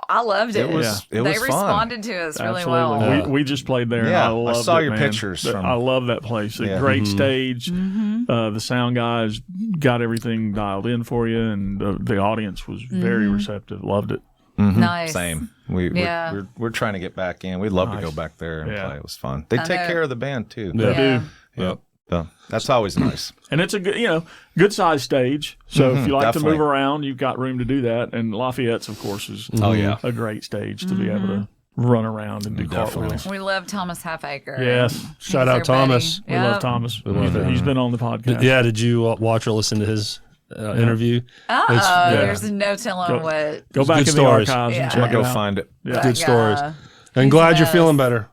I loved it. It was They fun. responded to us really Absolutely. well. Yeah. We just played there. Yeah, and I loved saw it, your man. pictures from- I love that place. A Yeah. great stage. Mm-hmm. The sound guys got everything dialed in for you, and the audience was very receptive. Loved it. Mhm. Nice. Same. Yeah. We're trying to get back in. We'd love to Nice. go back there and Yeah. play. It was fun. They I take know. care of the band too. Yeah. They do. Yep. So that's always nice. And it's a good, good sized stage. So if you like to definitely. move around, you've got room to do that. And Lafayette's, of course, is Oh yeah. a great stage to be able to run around and do Definitely. cartwheels. We love Thomas Halfacre. Yes. Shout out Thomas. We love Thomas. love him. He's been on the podcast. Did you watch or listen to his interview? There's no telling what. Go back good in stories. the archives Yeah. and I'm check gonna it go out. find it. Yeah. Good stories. And He's glad the you're feeling best. better.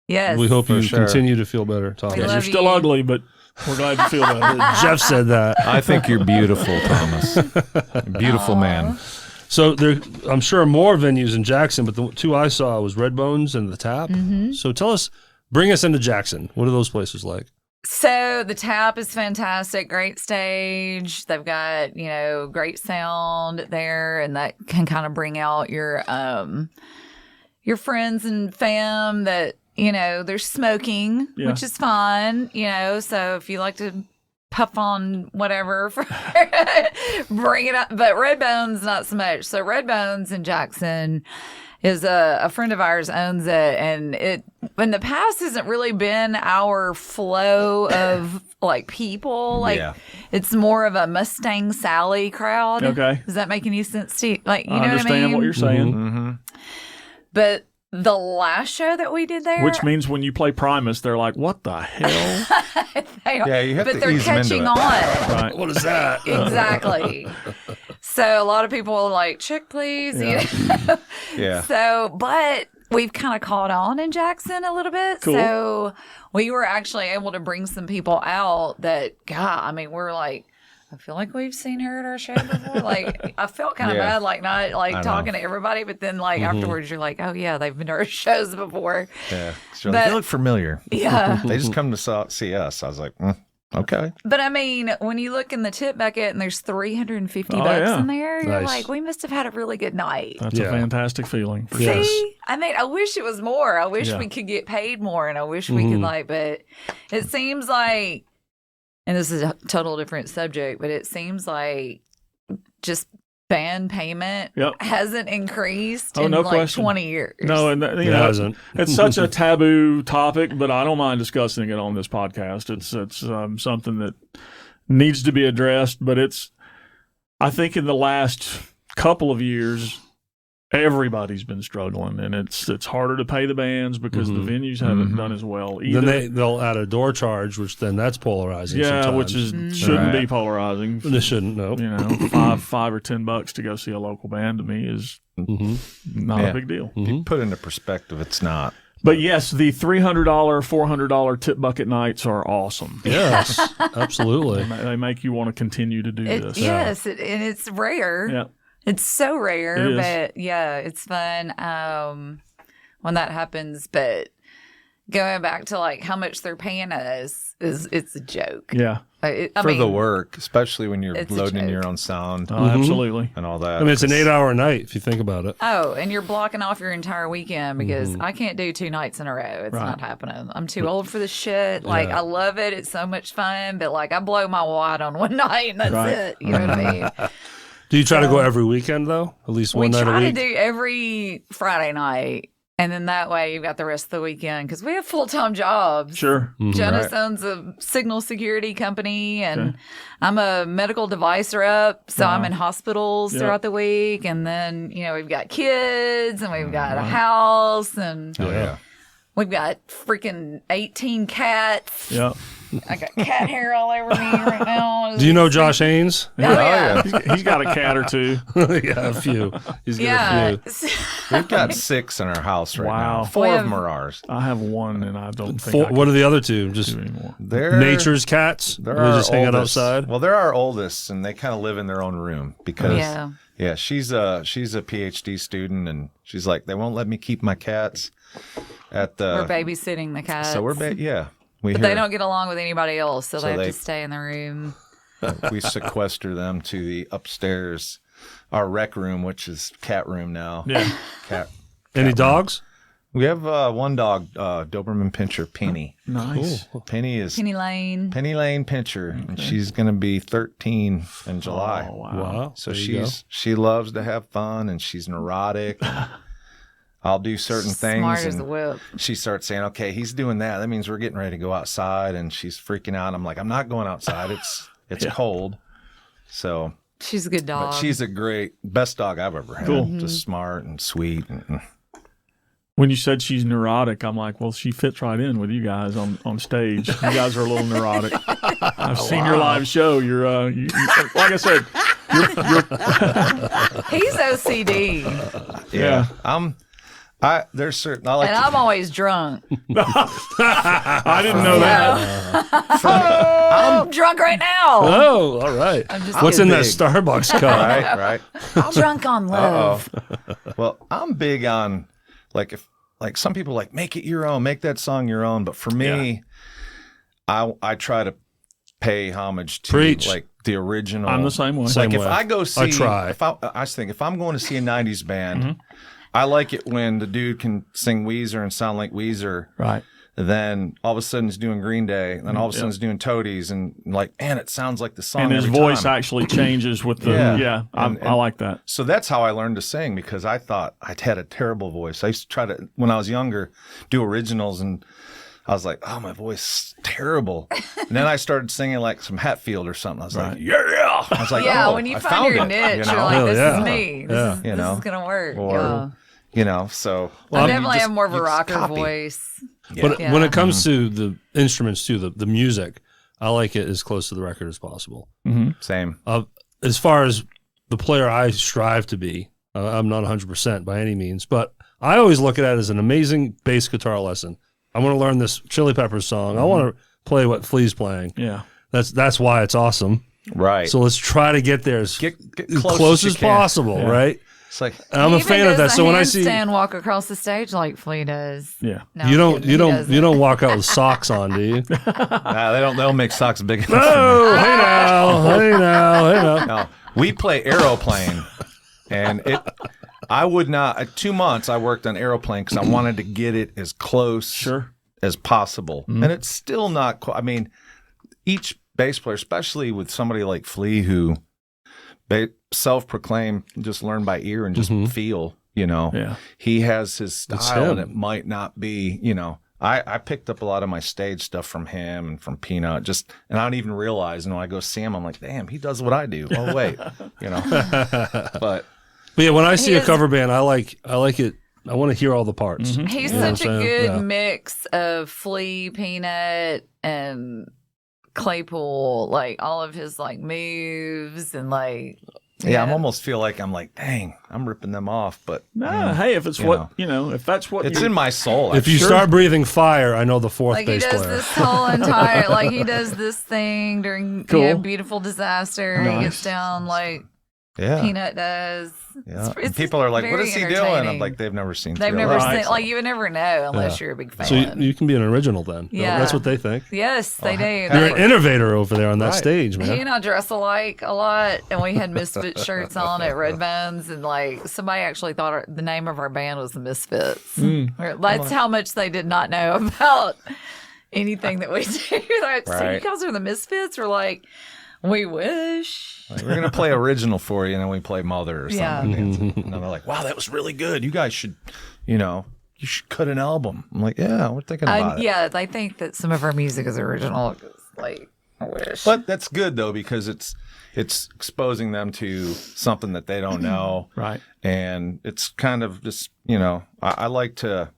Yes. We hope you sure. continue to feel better, Thomas. We You're love still you. ugly, but we're glad you feel better. Jeff said that. I think you're beautiful, Thomas. Beautiful man. So there, I'm sure more venues in Jackson, but the two I saw was Redbones and the Tap. So bring us into Jackson. What are those places like? So the Tap is fantastic, great stage. They've got, great sound there, and that can kind of bring out your friends and fam that, they're smoking, which is fun, so if you like to puff on whatever, bring it up. But Redbones, not so much. So Redbones in Jackson is a friend of ours owns it, and it in the past hasn't really been our flow of like people. Like it's more of a Mustang Sally crowd. Okay. Does that make any sense to you? Like, you know I understand what I mean? what you're saying. But the last show that we did there, Which means when you play Primus, they're like, what the hell? Yeah, you have but to they're ease them into catching it. on. Right. What is that? Exactly. So a lot of people are like, check, please. Yeah. Yeah. So, but we've kind of caught on in Jackson a little bit. Cool. So we were actually able to bring some people out that, God, I mean, we're like, I feel like we've seen her at our show before. Like, I felt kind of bad, like not like talking to everybody, but then like afterwards, you're like, oh yeah, they've been to our shows before. Yeah. So they look familiar. Yeah. They just come to see us. I was like, okay. But I mean, when you look in the tip bucket and there's 350 Oh, bucks yeah. in there, you're Nice. like, we must have had a really good night. That's a fantastic feeling. For Yes. See? I mean, I wish it was more. I wish Yeah. we could get paid more, and I wish we could but it seems like, and this is a total different subject, but it seems like just band payment hasn't increased in no like question. 20 years. No, and It hasn't. it's such a taboo topic, but I don't mind discussing it on this podcast. It's something that needs to be addressed, but I think in the last couple of years, everybody's been struggling, and it's harder to pay the bands because the venues haven't done as well either. Then they'll add a door charge, which then that's polarizing. yeah, sometimes. which is shouldn't be polarizing. This shouldn't. No. $5 or $10 to go see a local band to me is not a big deal. You put into perspective, it's not. But yes, the $300, $400 tip bucket nights are awesome. Yes, absolutely. They make you want to continue to do this. Yes, and it's rare. Yeah. It's so rare, It is. but yeah, it's fun when that happens. But going back to like how much they're paying us it's a joke. Yeah. I For mean, the work, especially when you're it's a loading joke. your own sound Oh, absolutely. and all that. I mean, it's an 8-hour night if you think about it. Oh, and you're blocking off your entire weekend because I can't do 2 nights in a row. It's not happening. I'm too old for this shit. Like, I love it. It's so much fun, but like, I blow my wad on one night and that's it. You know what I mean? Do you try to go every weekend though? At least We one night a try to week. do every Friday night, and then that way you've got the rest of the weekend because we have full-time jobs. Sure. Jonas owns a signal security company, and I'm a medical device rep, so I'm in hospitals throughout the week. And then, we've got kids, and we've got a house, and we've got freaking 18 cats. Yeah. I got cat hair all over me right now. Do you know Josh Haynes? Oh, yeah. He's got a cat or two. Yeah, a few. He's got Yeah. a few. We've got 6 in our house right Wow. now. 4 We of have- them are ours. I have one, and I don't think I What can are the other two? Just do anymore. They're nature's cats? They're They our just hang out oldest. outside? Well, they're our oldest, and they kind of live in their own room because Yeah. she's a PhD student, and she's like, they won't let me keep my cats at the. We're babysitting the cats. So we're we But hear- they don't get along with anybody else, so they have they- to stay in the room. we sequester them to the upstairs, our rec room, which is cat room now. Yeah. Cat. Any dogs? We have one dog, Doberman Pinscher, Penny. Nice. Penny is Penny Lane. Penny Lane Pinscher, and she's going to be 13 in July. Oh, wow. Wow. So there you go. she loves to have fun, and she's neurotic. And I'll do certain things, Smart as a and whip. she starts saying, "Okay, he's doing that. That means we're getting ready to go outside." And she's freaking out. I'm like, "I'm not going outside. It's cold." So, She's a good dog. but she's a best dog I've ever had. Cool. Just smart and sweet. And, When you said she's neurotic, I'm like, well, she fits right in with you guys on stage. You guys are a little neurotic. I've seen your live show. You're, you, like I said, you're He's OCD. yeah, I'm There's certain. I like. And I'm always drunk. I didn't know that. I'm drunk right now. Oh, all right. I'm just What's in kidding. that Starbucks cup? Right. I'm drunk on love. Well, I'm big on if some people make it your own, make that song your own. But for me, I try to pay homage to Preach. the original. I'm the same way. If I go see, I try. I think if I'm going to see a '90s band, I like it when the dude can sing Weezer and sound like Weezer. Right. Then all of a sudden he's doing Green Day, and then all of a sudden he's doing Toadies, and man, it sounds like the song. And his every voice time. actually changes with the I like that. So that's how I learned to sing, because I thought I had a terrible voice. I used to try to, when I was younger, do originals, and I was like, oh, my voice is terrible. And then I started singing like some Hatfield or something. I was like, yeah. I was like, Yeah, oh, when you I find found your it, niche, you you're know? like, this Yeah. is me. This Yeah. is going to work. Or, so. I definitely have more of a you just rocker copy. voice. But Yeah. when it comes to the instruments too, the music, I like it as close to the record as possible. Same. As far as the player I strive to be, I'm not 100% by any means, but I always look at it as an amazing bass guitar lesson. I want to learn this Chili Peppers song. I want to play what Flea's playing. Yeah. That's why it's awesome. Right. So let's try to get there as Get close you as can. possible, right? It's like, And I'm a Even fan of does that. a So when I see handstand walk across the stage like Flea does. Yeah. No, you I'm kidding. He doesn't. don't walk out with socks on, do you? they'll make socks big enough. Oh, hey now. No, we play Aeroplane, and I would not. 2 months I worked on Aeroplane because I wanted to get it as close as possible, and it's still not. I mean, each bass player, especially with somebody like Flea, who self-proclaimed just learn by ear and just feel. He has his style, and it might not be. I picked up a lot of my stage stuff from him and from Peanut, and I don't even realize. And when I go see him, I'm like, damn, he does what I do. Oh wait, But yeah, when I see a cover band, I like it. I want to hear all the parts. He's You know such what a I'm good saying? mix of Flea, Peanut, and Claypool. Like all of his moves and yeah, I almost feel like dang, I'm ripping them off. But Hey, if it's if that's what it's in my soul. If you start breathing fire, I know the fourth he bass does player. this whole entire he does this thing during Beautiful Disaster. He gets down Peanut does. Yeah. It's people are like, what very is he doing? I'm like, they've never seen. They've Thriller. never seen you would never know unless you're a big fan. So you can be an original then. Yeah. That's what they think. Yes, they do. You're an innovator over there on that stage, man. He and I dress alike a lot, and we had Misfit shirts on at Red Bones, and somebody actually thought the name of our band was the Misfits. That's how much they did not know about anything that we do. They're like, so you guys are the Misfits? We're like, we wish. We're gonna play original for you, and then we play Mother or something. And then they're like, wow, that was really good. You guys should, you should cut an album. I'm like, yeah, we're thinking about it. Yeah, I think that some of our music is original. I wish. But that's good though, because it's exposing them to something that they don't know. Right. And it's kind of just, I like to.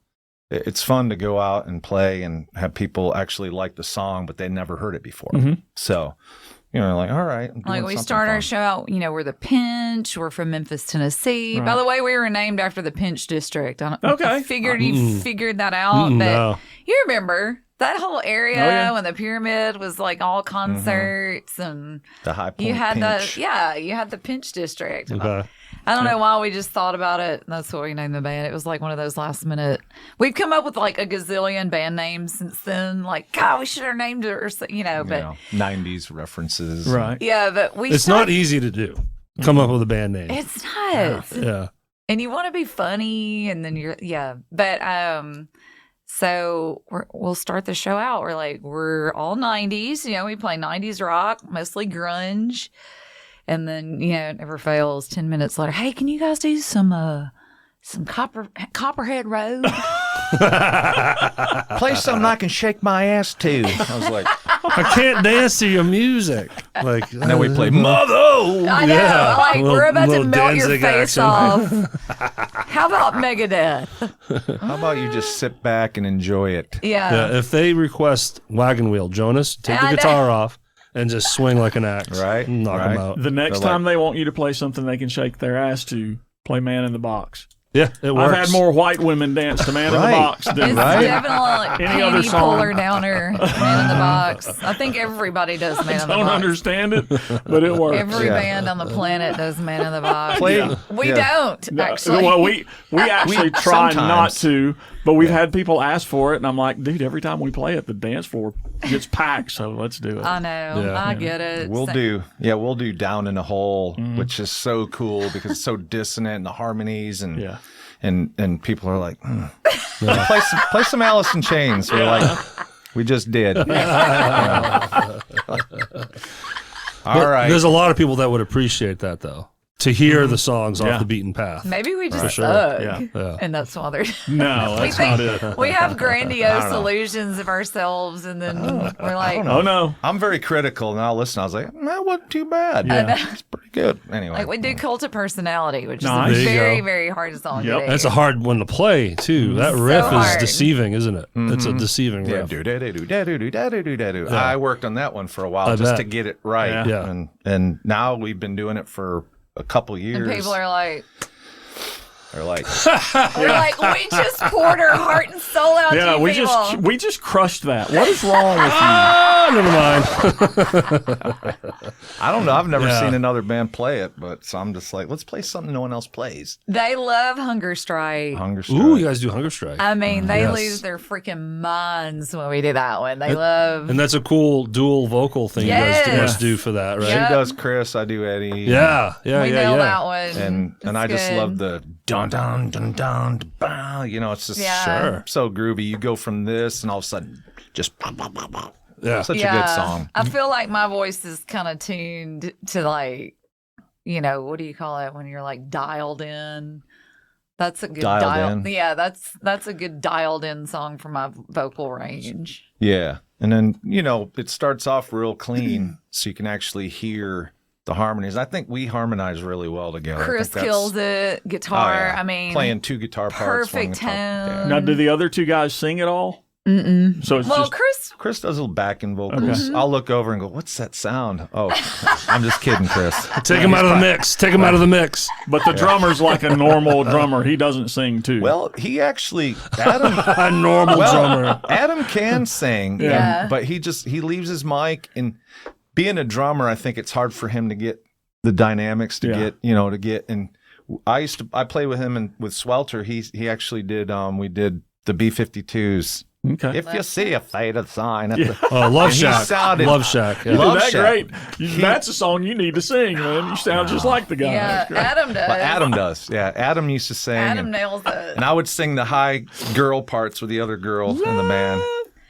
It's fun to go out and play and have people actually like the song, but they never heard it before. So. All right. We start our show out, we're the Pinch. We're from Memphis, Tennessee. Right. By the way, we were named after the Pinch District. I figured you figured that out. But you remember that whole area when the Pyramid was all concerts and the High Point you had Pinch. you had the Pinch District. Okay. I don't know why we just thought about it. That's what we named the band. It was one of those last minute. We've come up with a gazillion band names since then. God, we should have named it or but 90s references. Right. Yeah, but it's not easy to do. Come up with a band name. It's not. Yeah. And you want to be funny, and then but so we'll start the show out. We're all 90s. We play 90s rock, mostly grunge. And then, it never fails. 10 minutes later, hey, can you guys do some Copperhead Road? Play something I can shake my ass to. I was like, I can't dance to your music. And then we play Mother. I know. Yeah. We're about to Little melt your Danzig face action. off. How about Megadeth? How about you just sit back and enjoy it? Yeah. If they request Wagon Wheel, Jonas, take the guitar off and just swing like an axe. Right. Knock them out. The next time they want you to play something they can shake their ass to, play Man in the Box. Yeah, it works. I've had more white women dance to Man in the Right. Box than It's definitely Any other panty song. puller downer, Man in the Box. I think everybody does Man in the don't Box. understand it, but it works. Every band on the planet does Man in the Box. Play- We yeah. don't, actually. Well, we actually try sometimes. not to, but we've had people ask for it, and I'm like, dude, every time we play it, the dance floor gets packed, so let's do it. I know. Yeah. I get it. We'll do Down in a Hole, which is so cool because it's so dissonant and the harmonies and Yeah. and people are like, play some Alice in Chains. We're like, we just did. All right. There's a lot of people that would appreciate that, though, to hear the songs Yeah. off the beaten path. Maybe we just sure. suck. Yeah. And that's why they're. No, we that's not think it. we have grandiose illusions of ourselves, and then we're like, Oh, no. I'm very critical, and I'll listen. I was like, that wasn't too bad. Yeah. It's pretty good. Anyway, like we do Cult of Personality, which Nice. is a There you very, go. very hard song Yep. to do. That's a hard one to play, too. That riff is hard. deceiving, isn't it? It's a deceiving yeah, riff. do. I worked on that one for a while I just bet. to get it right. Yeah. And now we've been doing it for a couple years. And people are like, They're like, we're like, we just poured our heart and soul out Yeah, to you people. we just crushed that. What is wrong with you? Ah, never mind. I don't know. I've never Yeah. seen another band play it, but so I'm just like, let's play something no one else plays. They love Hunger Strike. Hunger Strike. Ooh, you guys do Hunger Strike. I mean, they Yes. lose their freaking minds when we do that one. They love. And that's a cool dual vocal thing you guys Yes. must do for that, right? She Yeah. does Chris. I do Eddie. Yeah, yeah, we yeah, nail yeah. that one. And It's I just good. love the dun dun dun dun dun. You know, it's just Yeah. Sure. so groovy. You go from this, and all of a sudden, just pop, pop, pop, pop. Yeah. Such a good song. I feel like my voice is kind of tuned to like, what do you call it when you're like dialed in? That's a good Dialed in? Yeah, that's a good dialed in song for my vocal range. Yeah, and then it starts off real clean, so you can actually hear the harmonies. I think we harmonize really well together. Chris kills it. Oh, Guitar. yeah. I mean, playing two guitar parts. one perfect guitar- tone. Now, do the other two guys sing at all? Mm-mm. So it's Well, just Chris, Chris does little backing vocals. Okay. I'll look over and go, "What's that sound?" Oh, I'm just kidding, Chris. Take him out of the mix. Take him out of the mix. but the drummer's like a normal drummer. He doesn't sing too. Well, he actually Adam. A normal drummer. Adam can sing, Yeah. but he leaves his mic. And being a drummer, I think it's hard for him to get the dynamics to get. And I played with him and with Swelter. He actually did. We did the B-52s. okay. If you see a faded sign, at Love he Shack. sounded- Love Shack. Yeah. Love Isn't that Shack. great? That's a song you need to sing, man. You sound just like the guy. yeah, That's great. Adam does. But Adam does. Yeah, Adam used to sing. Adam nails it. and I would sing the high girl parts with the other girl in the band.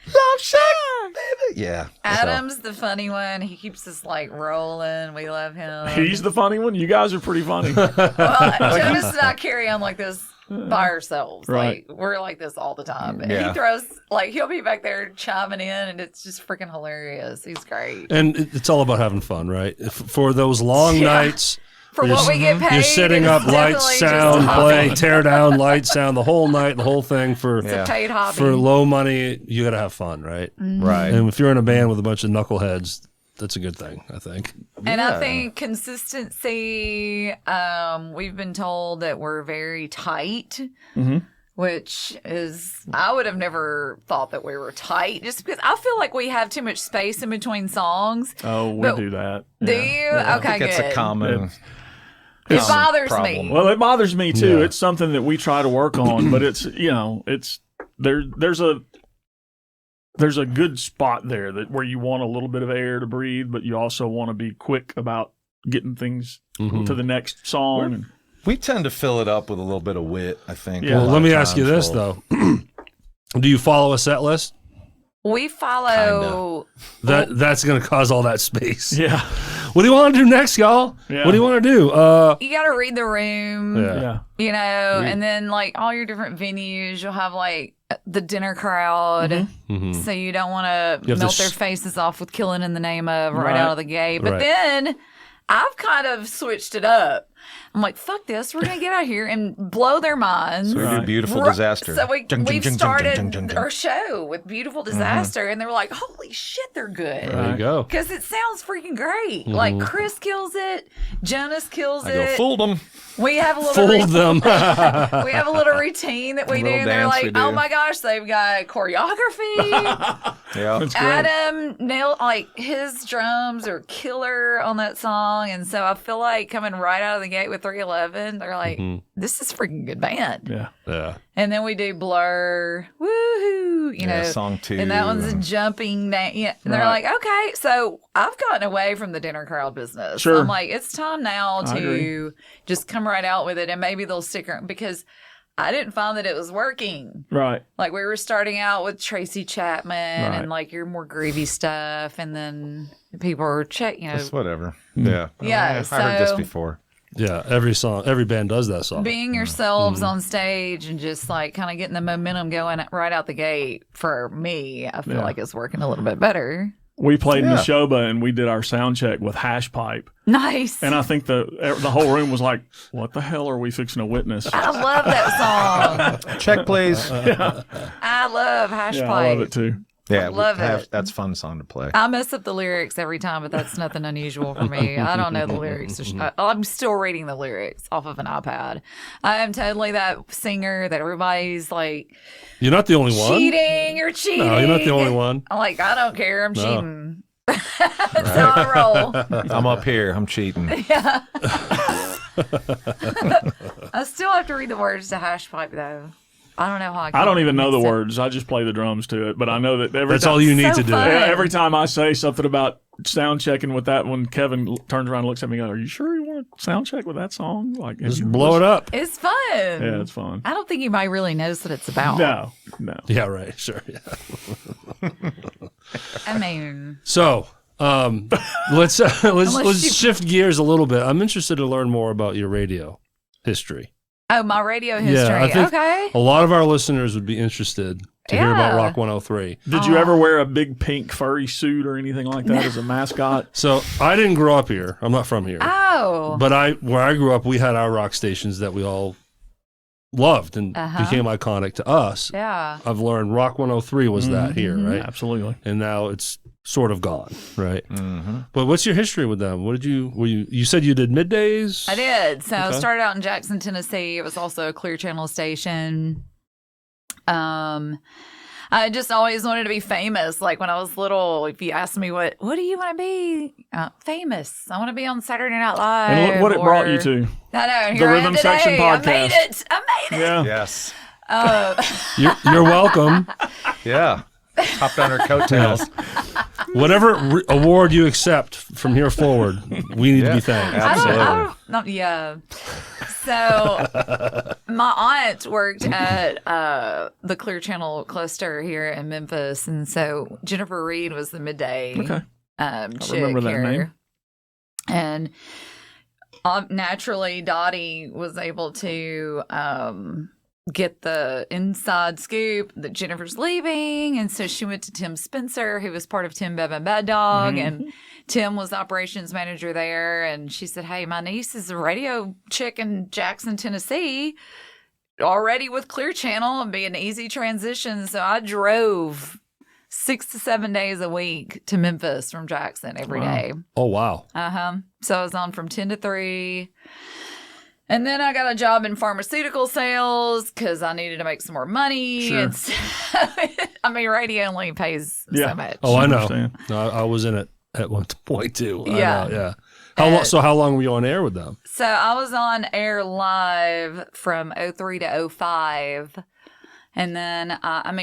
Love Shack, baby. Yeah. so- Adam's the funny one. He keeps us like rolling. We love him. He's the funny one. You guys are pretty funny. Well, Jonas and I carry on like this by ourselves. Right. Like we're like this all the time. And Yeah. he throws he'll be back there chiming in, and it's just freaking hilarious. He's great. And it's all about having fun, right? For those long Yeah. nights, For you're what we get paid, you're setting it's up lights, definitely just sound, a hobby. play, tear down, light, sound, the whole night, the whole thing for It's a paid hobby. for low money. You got to have fun, right? Right. And if you're in a band with a bunch of knuckleheads, that's a good thing, I think. And I think consistency, we've been told that we're very tight, which is, I would have never thought that we were tight just because I feel like we have too much space in between songs. Oh, we But do that. Do Yeah. you? I Okay, think good. it's a common. It common bothers problem. me. Well, it bothers me too. Yeah. It's something that we try to work on, but it's there's a good spot there that where you want a little bit of air to breathe, but you also want to be quick about getting things to the next song. And We tend to fill it up with a little bit of wit, I think. Yeah. a Well, lot let of me ask you times this we'll- though: do you follow a set list? We follow. That's going to cause all that space. yeah, What do you want to do next, y'all? Yeah. What do you want to do? You got to read the room. Yeah. yeah. And then like all your different venues, you'll have like the dinner crowd. So you don't want to have to melt their faces off with killing in the name of right Right. out of the gate. But Right. then I've kind of switched it up. I'm like, fuck this. We're going to get out here and blow their minds. So we do Beautiful Right. Disaster. So we've Jung, jung, jung, started jung, jung, jung, jung. our show with Beautiful Disaster, and they were like, holy shit, they're good. There you go. Because it sounds freaking great. Like, Chris kills it. Jonas kills I go, it. fooled them. We have a little Fooled them. we have a little routine that we do. little And they're dance like, we do. oh my gosh, they've got choreography. Yeah. Adam nailed, like, his drums are killer on that song. And so I feel like coming right out of the gate with 311, they're like, this is a freaking good band. Yeah. Yeah. And then we do Blur, woohoo, you know. Song 2. And that one's a jumping name. Yeah. And they're Right. like, okay, so I've gotten away from the dinner crowd business. Sure. I'm like, it's time now I agree. to just come right out with it, and maybe they'll stick around, because I didn't find that it was working. Right. Like, we were starting out with Tracy Chapman Right. and like your more groovy stuff, and then people were you know. It's whatever. Yeah. Yeah, I heard this so- before. Yeah. Every band does that song. Being yourselves on stage and just like kind of getting the momentum going right out the gate, for me, I feel like it's working a little bit better. We played in Yeah. Neshoba, and we did our sound check with Hash Pipe. Nice. And I think the whole room was like, what the hell are we fixing to witness? I love that song. Check, please. I love Hash Yeah, Pipe. I love it too. Yeah, love it. That's a fun song to play. I mess up the lyrics every time, but that's nothing unusual for me. I don't know the lyrics. I'm still reading the lyrics off of an iPad. I am totally that singer that everybody's like, You're not the only one. cheating, you're cheating. No, you're not the only one. I'm like, I don't care. I'm cheating. That's how I roll. I'm up here. I'm cheating. I still have to read the words to Hash Pipe, though. I don't know how I can. I don't even know the mix it. words. I just play the drums to it. But I know that every That's time, all you need So to do. fun. Yeah, every time I say something about sound checking with that one, Kevin turns around and looks at me and goes, are you sure you want to sound check with that song? Like, have Just you blow it up. It's fun. Yeah, it's fun. I don't think anybody really knows what it's about. No. Yeah, right. Sure. Yeah. I mean, So, let's you- shift gears a little bit. I'm interested to learn more about your radio history. oh, my radio history. Yeah, I think Okay. a lot of our listeners would be interested to hear about Yeah. Rock 103. Did you ever wear a big pink furry suit or anything like that as a mascot? So I didn't grow up here. I'm not from here. Oh. But where I grew up, we had our rock stations that we all loved and became iconic to us. Yeah. I've learned Rock 103 was that here, right? Absolutely. And now it's sort of gone, right? Mm-hmm. But what's your history with them? What did you said you did middays? I did. So I Okay. started out in Jackson, Tennessee. It was also a Clear Channel station. I just always wanted to be famous. Like when I was little, if you asked me what do you want to be? Famous. I want to be on Saturday Night Live. And look what it brought you or- to. I know. The Here I am Rhythm today. Section I made podcast. it. I made it. Yeah. Yes. You're welcome. Yeah. Hopped on her coattails. Whatever award you accept from here forward, we need to be thanked. Absolutely. Yeah. So my aunt worked at the Clear Channel cluster here in Memphis, and so Jennifer Reed was the midday Okay. chick remember that here. name. And naturally, Dottie was able to get the inside scoop that Jennifer's leaving, and so she went to Tim Spencer, who was part of Tim Bev and Bad Dog, and Tim was the operations manager there, and she said, hey, my niece is a radio chick in Jackson, Tennessee, already with Clear Channel, and be an easy transition. So I drove 6 to 7 days a week to Memphis from Jackson every day. Oh wow. So I was on from 10 to 3. And then I got a job in pharmaceutical sales because I needed to make some more money. Sure. And so, I mean, radio only pays Yeah. so much. Oh, I know. Understand. No, I was in it at one point too. I Yeah. know, yeah. How long were you on air with them? So I was on air live from 03 to 05. And then,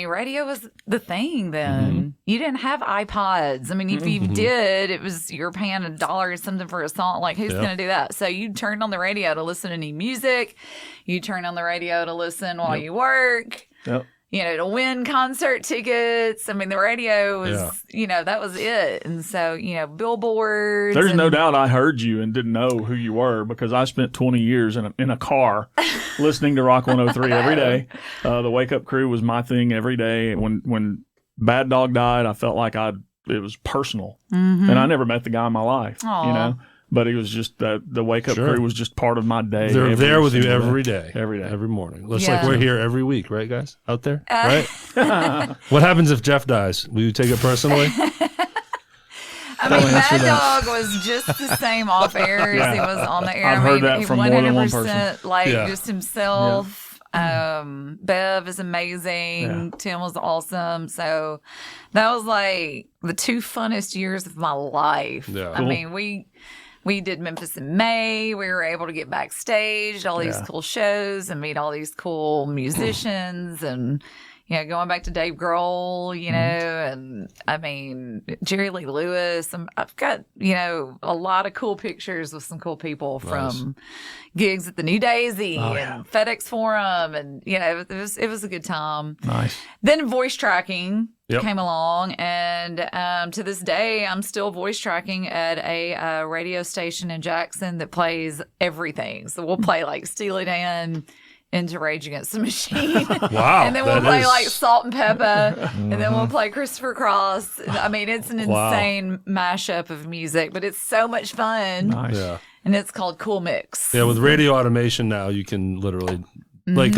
radio was the thing then. You didn't have iPods. I mean, if you did, it was you're paying $1 or something for a song. Like, who's going to do that? So you turned on the radio to listen to any music. You turn on the radio to listen while you work. Yep. To win concert tickets. I mean, the radio was, that was it. And so, billboards. There's no and- doubt I heard you and didn't know who you were because I spent 20 years in a car listening to Rock 103 every day. The Wake Up Crew was my thing every day. When Bad Dog died, I felt like it was personal. And I never met the guy in my life, Aw. But it was just the wake up crew was just part of my day. They're there with you every day, every morning. Looks Yeah. like we're here every week, right, guys? Out there, right? What happens if Jeff dies? Will you take it personally? I mean, Mad Dog was just the same off air as he was on the air. I've heard that from more than one person. 100% like just himself. Bev is amazing. Tim was awesome. So that was like the 2 funnest years of my life. Yeah. I mean, we did Memphis in May. We were able to get backstage, all these cool shows, and meet all these cool musicians, and going back to Dave Grohl, and I mean Jerry Lee Lewis. I've got a lot of cool pictures with some cool people from gigs at the New Daisy and FedEx Forum, and it was a good time. Nice. Then voice tracking came along, and to this day, I'm still voice tracking at a radio station in Jackson that plays everything. So we'll play like Steely Dan into Rage Against the Machine. Wow. And then we'll play like Salt and Pepper, and then we'll play Christopher Cross. I mean, it's an insane mashup of music, but it's so much fun. Nice. Yeah. And it's called Cool Mix. Yeah, with radio automation now, you can literally, like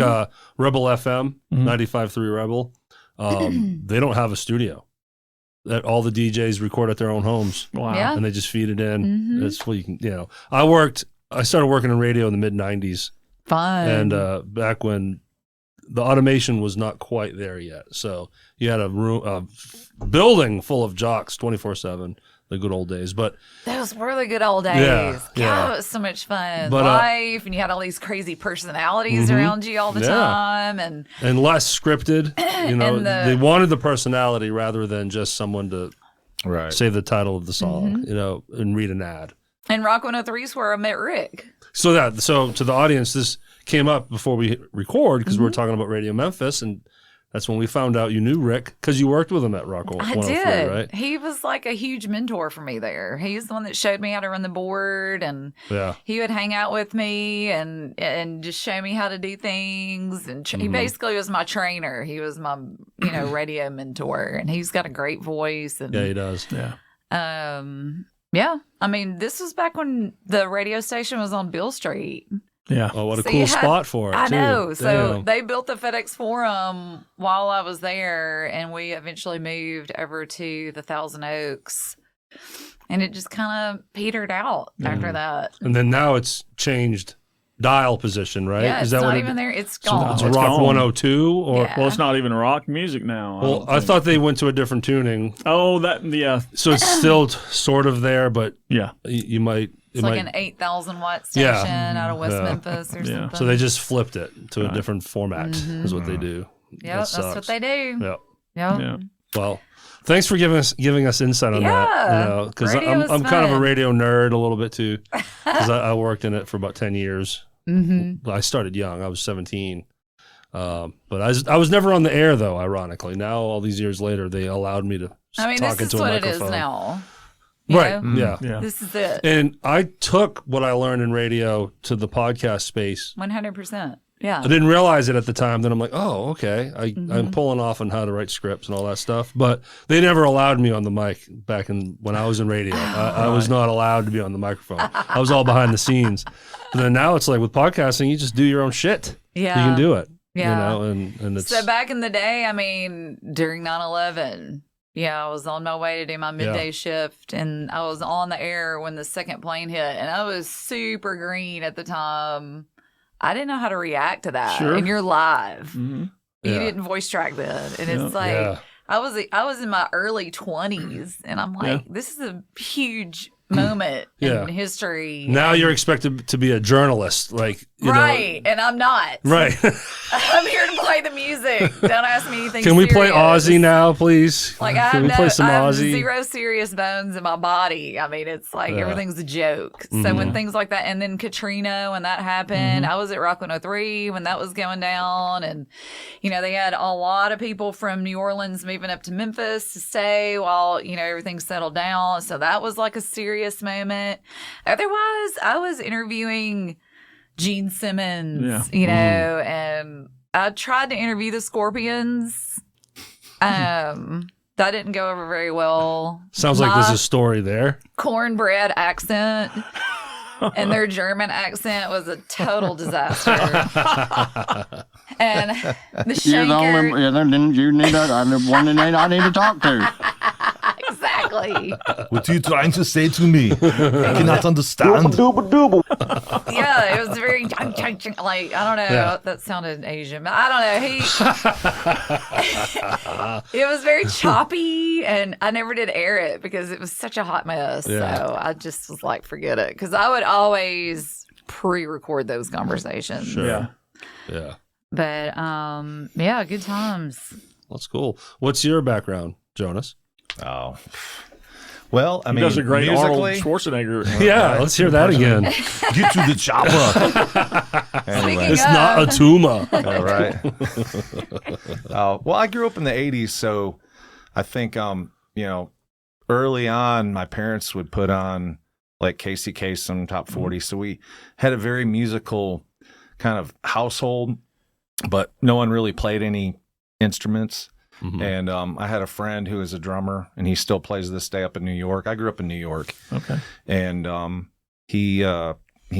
Rebel FM, 95.3 Rebel, they don't have a studio. That all the DJs record at their own homes. Wow. Yeah. And they just feed it in. That's what you can, I started working in radio in the mid-90s. Fun. And back when the automation was not quite there yet. So you had a building full of jocks 24/7, the good old days. But those were the good old days. God, it was so much fun. But, Life, and you had all these crazy personalities around you all the time. And less scripted. They wanted the personality rather than just someone to say the title of the song, and read an ad. And Rock 103 is where I met Rick. So to the audience, this came up before we record because we were talking about Radio Memphis, and that's when we found out you knew Rick because you worked with him at Rock 103, I did. right? He was like a huge mentor for me there. He's the one that showed me how to run the board, and he would hang out with me and just show me how to do things. And he basically was my trainer. He was my radio mentor, and he's got a great voice. And, yeah, he does. Yeah. Yeah, I mean, this was back when the radio station was on Beale Street. Yeah. Oh, what a cool spot for it, I too. know. So Damn. they built the FedEx Forum while I was there, and we eventually moved over to the Thousand Oaks. And it just kind of petered out after that. And then now it's changed dial position, right? Yeah, Is it's that not what even there. It's gone. It's It's Rock gone. 102? Or Yeah. Well, it's not even rock music now. Well, I thought they went to a different tuning. Oh, yeah. So it's still sort of there, but Yeah. you might... It's like an 8,000 watt station out of West Memphis or something. So they just flipped it to a different format is what they do. Yep, that's what they do. Yep. Yep. Yeah. Well, thanks for giving us insight on that. Because radio is I'm kind of a fun. radio nerd a little bit too. Because I worked in it for about 10 years. I started young. I was 17. But I was never on the air, though, ironically. Now, all these years later, they allowed me to talk this is into a what it microphone. is now. Right. You know? Yeah. This is it. And I took what I learned in radio to the podcast space. 100%. Yeah. I didn't realize it at the time. Then I'm like, oh, okay. I'm pulling off on how to write scripts and all that stuff. But they never allowed me on the mic back when I was in radio. I was not allowed to be on the microphone. I was all behind the scenes. But then now it's like with podcasting, you just do your own shit. Yeah. You can do it. Yeah. And it's... So back in the day, I mean, during 9/11, I was on my way to do my midday shift, and I was on the air when the second plane hit, and I was super green at the time. I didn't know how to react to that. Sure. And you're live. Mm-hmm. You Yeah. didn't voice track then. And it's like, I was in my early 20s, and I'm like, this is a huge moment in history. Now you're expected to be a journalist, like, you right, know. and I'm not. Right. I'm here to play the music. Don't ask me anything Can we play serious. Aussie now, please? Like, Can we play some I have Aussie? zero serious bones in my body. I mean, it's like everything's a joke. So when things like that, and then Katrina, when that happened, I was at Rock 103 when that was going down. And, they had a lot of people from New Orleans moving up to Memphis to stay while, everything settled down. So that was like a serious moment. Otherwise, I was interviewing Gene Simmons, and I tried to interview the Scorpions. That didn't go over very well. Sounds like there's a story there. Cornbread accent and their German accent was a total disaster. And the You're the only, shanker. then you need one that I need to talk to. Exactly. What are you trying to say to me? I cannot understand. Yeah, it was very like I don't know. Yeah. That sounded Asian, but I don't know. It was very choppy, and I never did air it because it was such a hot mess. Yeah. So I just was like, forget it, because I would always pre-record those conversations. Sure. Yeah. Yeah. But yeah, good times. That's cool. What's your background, Jonas? Oh. Well, I He mean, does a great Arnold musically, Schwarzenegger. Yeah, let's hear that again. get to the chopper. Anyway. Speaking It's not a tumor. All right. Well, I grew up in the 80s, so I think, early on, my parents would put on like Casey Kasem, Top 40. So we had a very musical kind of household, but no one really played any instruments. Mhm. And I had a friend who is a drummer, and he still plays this day up in New York. I grew up in New York. Okay. And he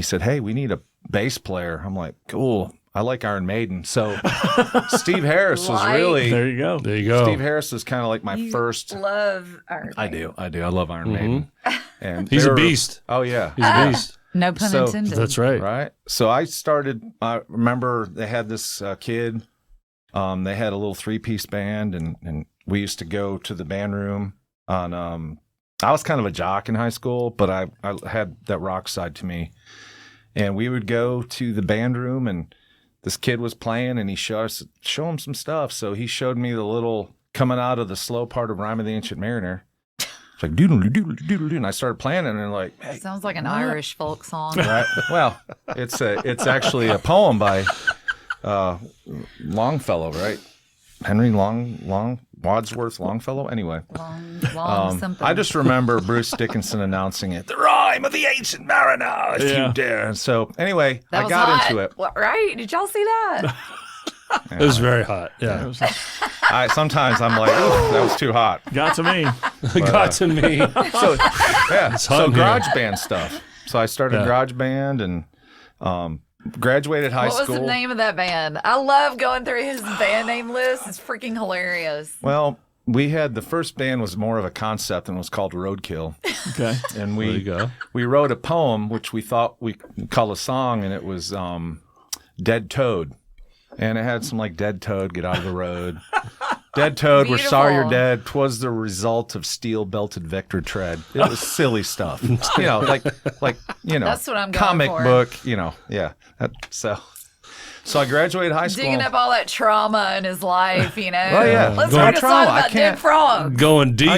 said, "Hey, we need a bass player." I'm like, "Cool. I like Iron Maiden." So Steve Harris was Like- really There you go. There you go. Steve Harris was kind of like my You first. love Iron I Maiden. do. I love Iron Maiden. And He's they a were- beast. Oh yeah. He's a beast. No pun So- intended. That's right. Right. So I remember they had this kid. They had a little 3-piece band, and we used to go to the band room on. I was kind of a jock in high school, but I had that rock side to me, and we would go to the band room, and this kid was playing, and he show him some stuff. So he showed me the little coming out of the slow part of Rhyme of the Ancient Mariner. It's like doodle doodle doodle, and I started playing it, and they're like, "Hey, Sounds like an Irish folk song. right?" Well, it's actually a poem by Longfellow, right? Henry Wadsworth Longfellow. Anyway, Long something. I just remember Bruce Dickinson announcing it. The Rhyme of the Ancient Mariner, if Yeah. you dare. And so, anyway, That I was got hot. into it. What, right? Did y'all see that? It was very hot. Yeah. Sometimes I'm like, "Ooh, that was too hot." Got to me. It got to me. So, yeah. hot So in here. garage band stuff. So I started Yeah. garage band and graduated high What was school. the name of that band? I love going through his band name list. It's freaking hilarious. Well, we had the first band was more of a concept and was called Roadkill. Okay. And There you go. we wrote a poem which we thought we could call a song, and it was Dead Toad. And it had some like Dead Toad, get out of the road. Dead Toad, we're sorry you're Beautiful. dead. 'Twas the result of steel belted Victor tread. It was silly stuff. Like That's what I'm going comic for. book, yeah. So I graduated high school. Digging up all that trauma in his life, Oh yeah. Let's Going write a trauma. song I about dead can't- frogs. Going deep.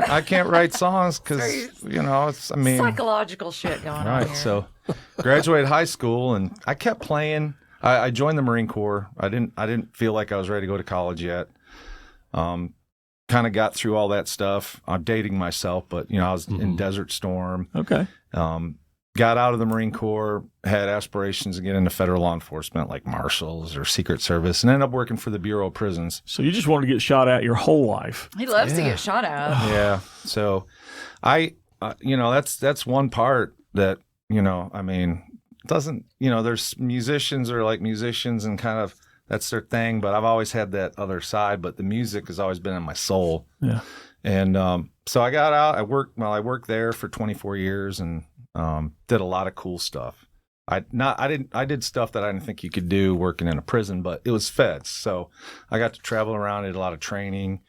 I can't write songs because Psychological shit going on Right. here. So graduated high school, and I kept playing. I joined the Marine Corps. I didn't feel like I was ready to go to college yet. Kind of got through all that stuff. I'm dating myself, but I was in Desert Storm. Okay. Got out of the Marine Corps, had aspirations to get into federal law enforcement like marshals or Secret Service, and ended up working for the Bureau of Prisons. So you just wanted to get shot at your whole life. He loves to get shot at. Yeah. So that's one part that, doesn't, there's musicians are like musicians and kind of that's their thing, but I've always had that other side, but the music has always been in my soul. Yeah. And so I got out, I worked there for 24 years and did a lot of cool stuff. I did stuff that I didn't think you could do working in a prison, but it was feds. So I got to travel around, did a lot of training,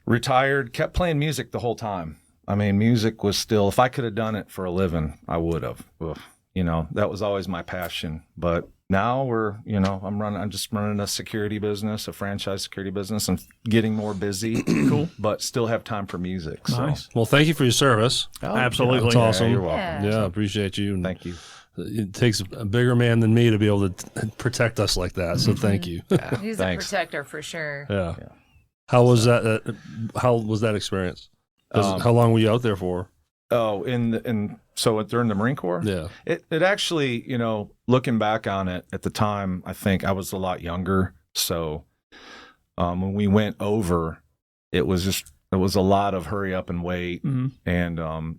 retired, kept playing music the whole time. I mean, music was still, if I could have done it for a living, I would have. That was always my passion. But now I'm just running a security business, a franchise security business, and getting more busy. Cool. But still have time for music. So. Nice. Well, thank you for your service. Absolutely. That's awesome. You're welcome. Yeah, appreciate you. And Thank you. It takes a bigger man than me to be able to protect us like that. So thank you. He's Thanks. a protector for sure. Yeah. How was that? How was that experience? How long were you out there for? Oh, so during the Marine Corps? Yeah. It actually, looking back on it at the time, I think I was a lot younger. So when we went over, it was a lot of hurry up and wait. And,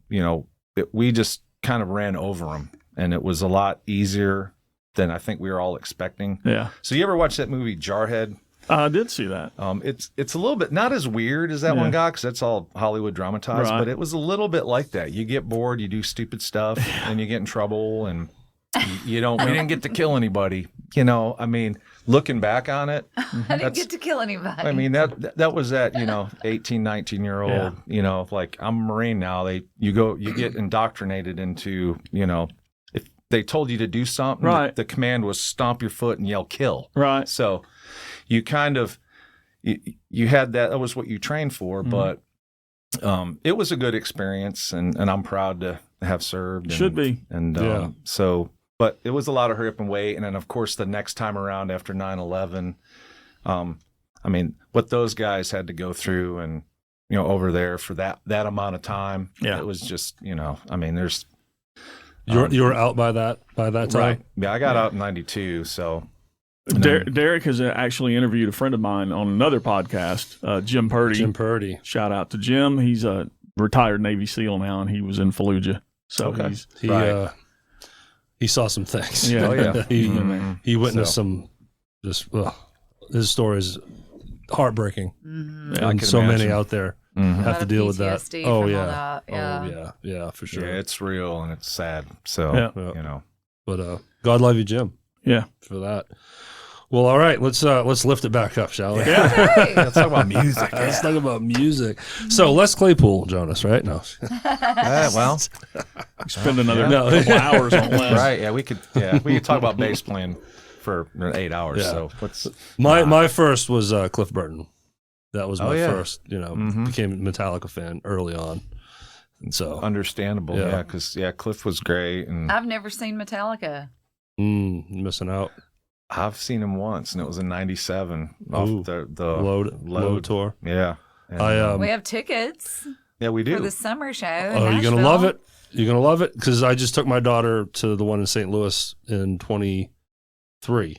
we just kind of ran over them, and it was a lot easier than I think we were all expecting. Yeah. So you ever watch that movie Jarhead? I did see that. It's a little bit not as weird as that one got, because that's all Hollywood dramatized, Right. but it was a little bit like that. You get bored, you do stupid stuff, and you get in trouble, and we didn't get to kill anybody. I mean, looking back on it, I didn't get to kill anybody. I mean, that was that, 18, 19-year-old, like, I'm a Marine now. You get indoctrinated into, if they told you to do something, right. the command was stomp your foot and yell kill. Right. So you kind of, you had that was what you trained for, but it was a good experience, and I'm proud to have served. Should be. And but it was a lot of hurry up and wait. And then, of course, the next time around after 9/11, I mean, what those guys had to go through and, over there for that amount of time, it was just, I mean, there's. You were out by that time? Right. Yeah, I got out in 92, so. Derek has actually interviewed a friend of mine on another podcast, Jim Purdy. Jim Purdy. Shout out to Jim. He's a retired Navy SEAL now, and he was in Fallujah. So he saw some things. Yeah. Oh, yeah. He witnessed some. His story is heartbreaking, I and can so imagine. many out there A have lot to of deal with that. PTSD Oh from yeah. all that, yeah. Oh yeah, for sure. Yeah, it's real and it's sad. So, Yeah. But God love you, Jim, Yeah. for that. Well, all right, let's lift it back up, shall we? Hey. let's talk about music. Let's talk about music. So Les Claypool, Jonas, right? No. Well, Spend another No. couple hours on Les. right. Yeah, we could talk about bass playing for 8 hours. Yeah. So let's. My first was Cliff Burton. That was my yeah. first. Became a Metallica fan early on, and so Understandable, Yeah. because Cliff was great, and I've never seen Metallica. missing out. I've seen him once, and it was in '97 off Ooh. the Load tour. Yeah, and, I We have tickets yeah, we do. for the summer show. in Oh, you're gonna Nashville. love it. You're gonna love it because I just took my daughter to the one in St. Louis in 23.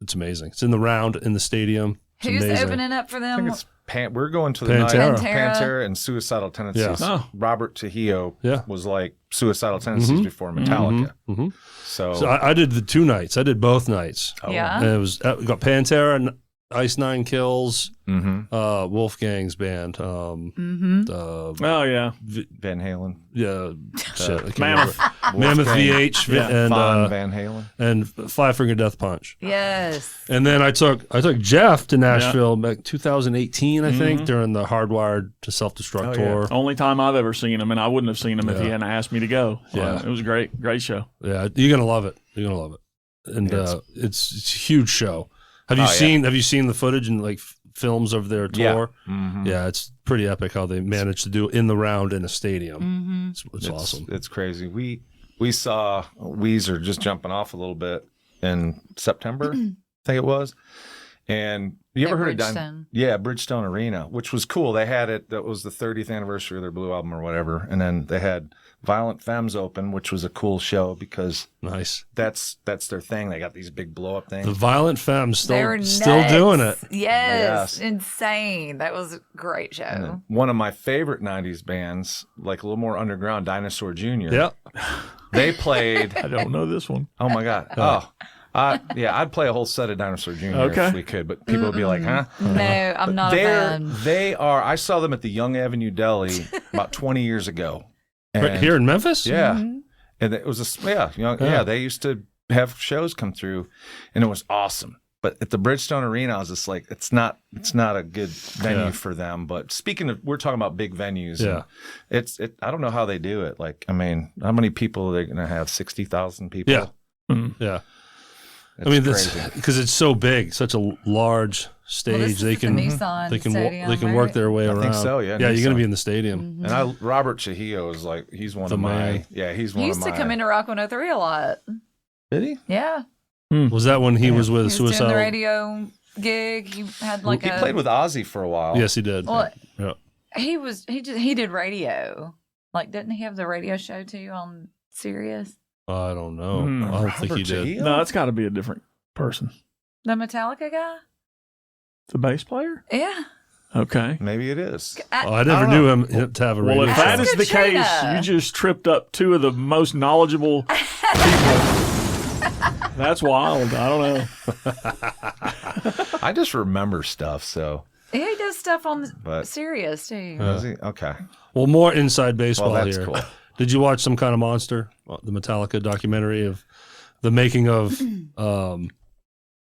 It's amazing. It's in the round in the stadium. It's Who's amazing. opening up for I them? think it's we're going to the Pantera. night Pantera and Suicidal Tendencies. Yeah. Oh. Robert Trujillo Yeah. was like Suicidal Tendencies before Metallica. Mm-hmm. So, So I did the 2 nights. I did both nights. Yeah. And it was we got Pantera and Ice Nine Kills, Wolfgang's band. Oh, yeah. Van Halen, Yeah, shit. I can't Mammoth. remember. Mammoth Wolfgang, VH Yeah. and Von Van Halen. and Five Finger Death Punch. Yes. And then I took Jeff to Nashville back 2018, I think, during the Hardwired to Self Destruct tour. Only time I've ever seen him, and I wouldn't have seen him if he Yeah. hadn't asked me to go. Yeah. It was a great show. Yeah, you're gonna love it. You're gonna love it. And it's a huge show. Have you seen the footage and like films of their tour? Yeah, it's pretty epic how they managed to do it in the round in a stadium. It's awesome. It's crazy. We saw Weezer just jumping off a little bit in September, I think it was. And you ever At heard of Bridgestone. Bridgestone Arena, which was cool. They had it. That was the 30th anniversary of their Blue album or whatever. And then they had Violent Femmes open, which was a cool show because Nice. that's their thing. They got these big blow up things. The Violent Femmes They're still nuts. doing it. Yes. Yes. Insane. That was a great show. And then one of my favorite 90s bands, like a little more underground, Dinosaur Jr. Yeah. They played. I don't know this one. Oh my God. I'd play a whole set of Dinosaur Jr. Okay. if we could, but people would be like, huh? No, I'm not a fan. I saw them at the Young Avenue Deli about 20 years ago. Right And- here in Memphis? Yeah. And it was they used to have shows come through and it was awesome. But at the Bridgestone Arena, I was just like, it's not a good venue for them. But speaking of, we're talking about big venues. Yeah. And I don't know how they do it. Like, I mean, how many people are they going to have? 60,000 people? Yeah. Yeah. It's I mean, crazy. because it's so big, such a large stage, Well, this is they at the can Nissan they can Stadium, they can work right? their way I around. think so, yeah, Yeah, you're going to Nissan. be in the stadium. And Robert Trujillo is like, he's one The of my, man. he's He one used of to my. come into Rock 103 a lot. Did he? Yeah. Was that when he was with He was Suicide? doing the radio gig. He had like He played with Ozzy for a while. Yes, he did. Well, Yeah. he did radio. Like, didn't he have the radio show too on Sirius? I don't know. Hmm. I don't think he Robert did. Trujillo? No, it's got to be a different person. The Metallica guy? The bass player? Yeah. Okay. Maybe it is. I never knew him to have a radio Well, if that show. is the case, Katrina. you just tripped up two of the most knowledgeable people. That's wild. I don't know. I just remember stuff, so. Yeah, he does stuff on But- Sirius too. Is he? Okay. Well, more inside baseball Well, that's here. cool. Did you watch Some Kind of Monster, the Metallica documentary of the making of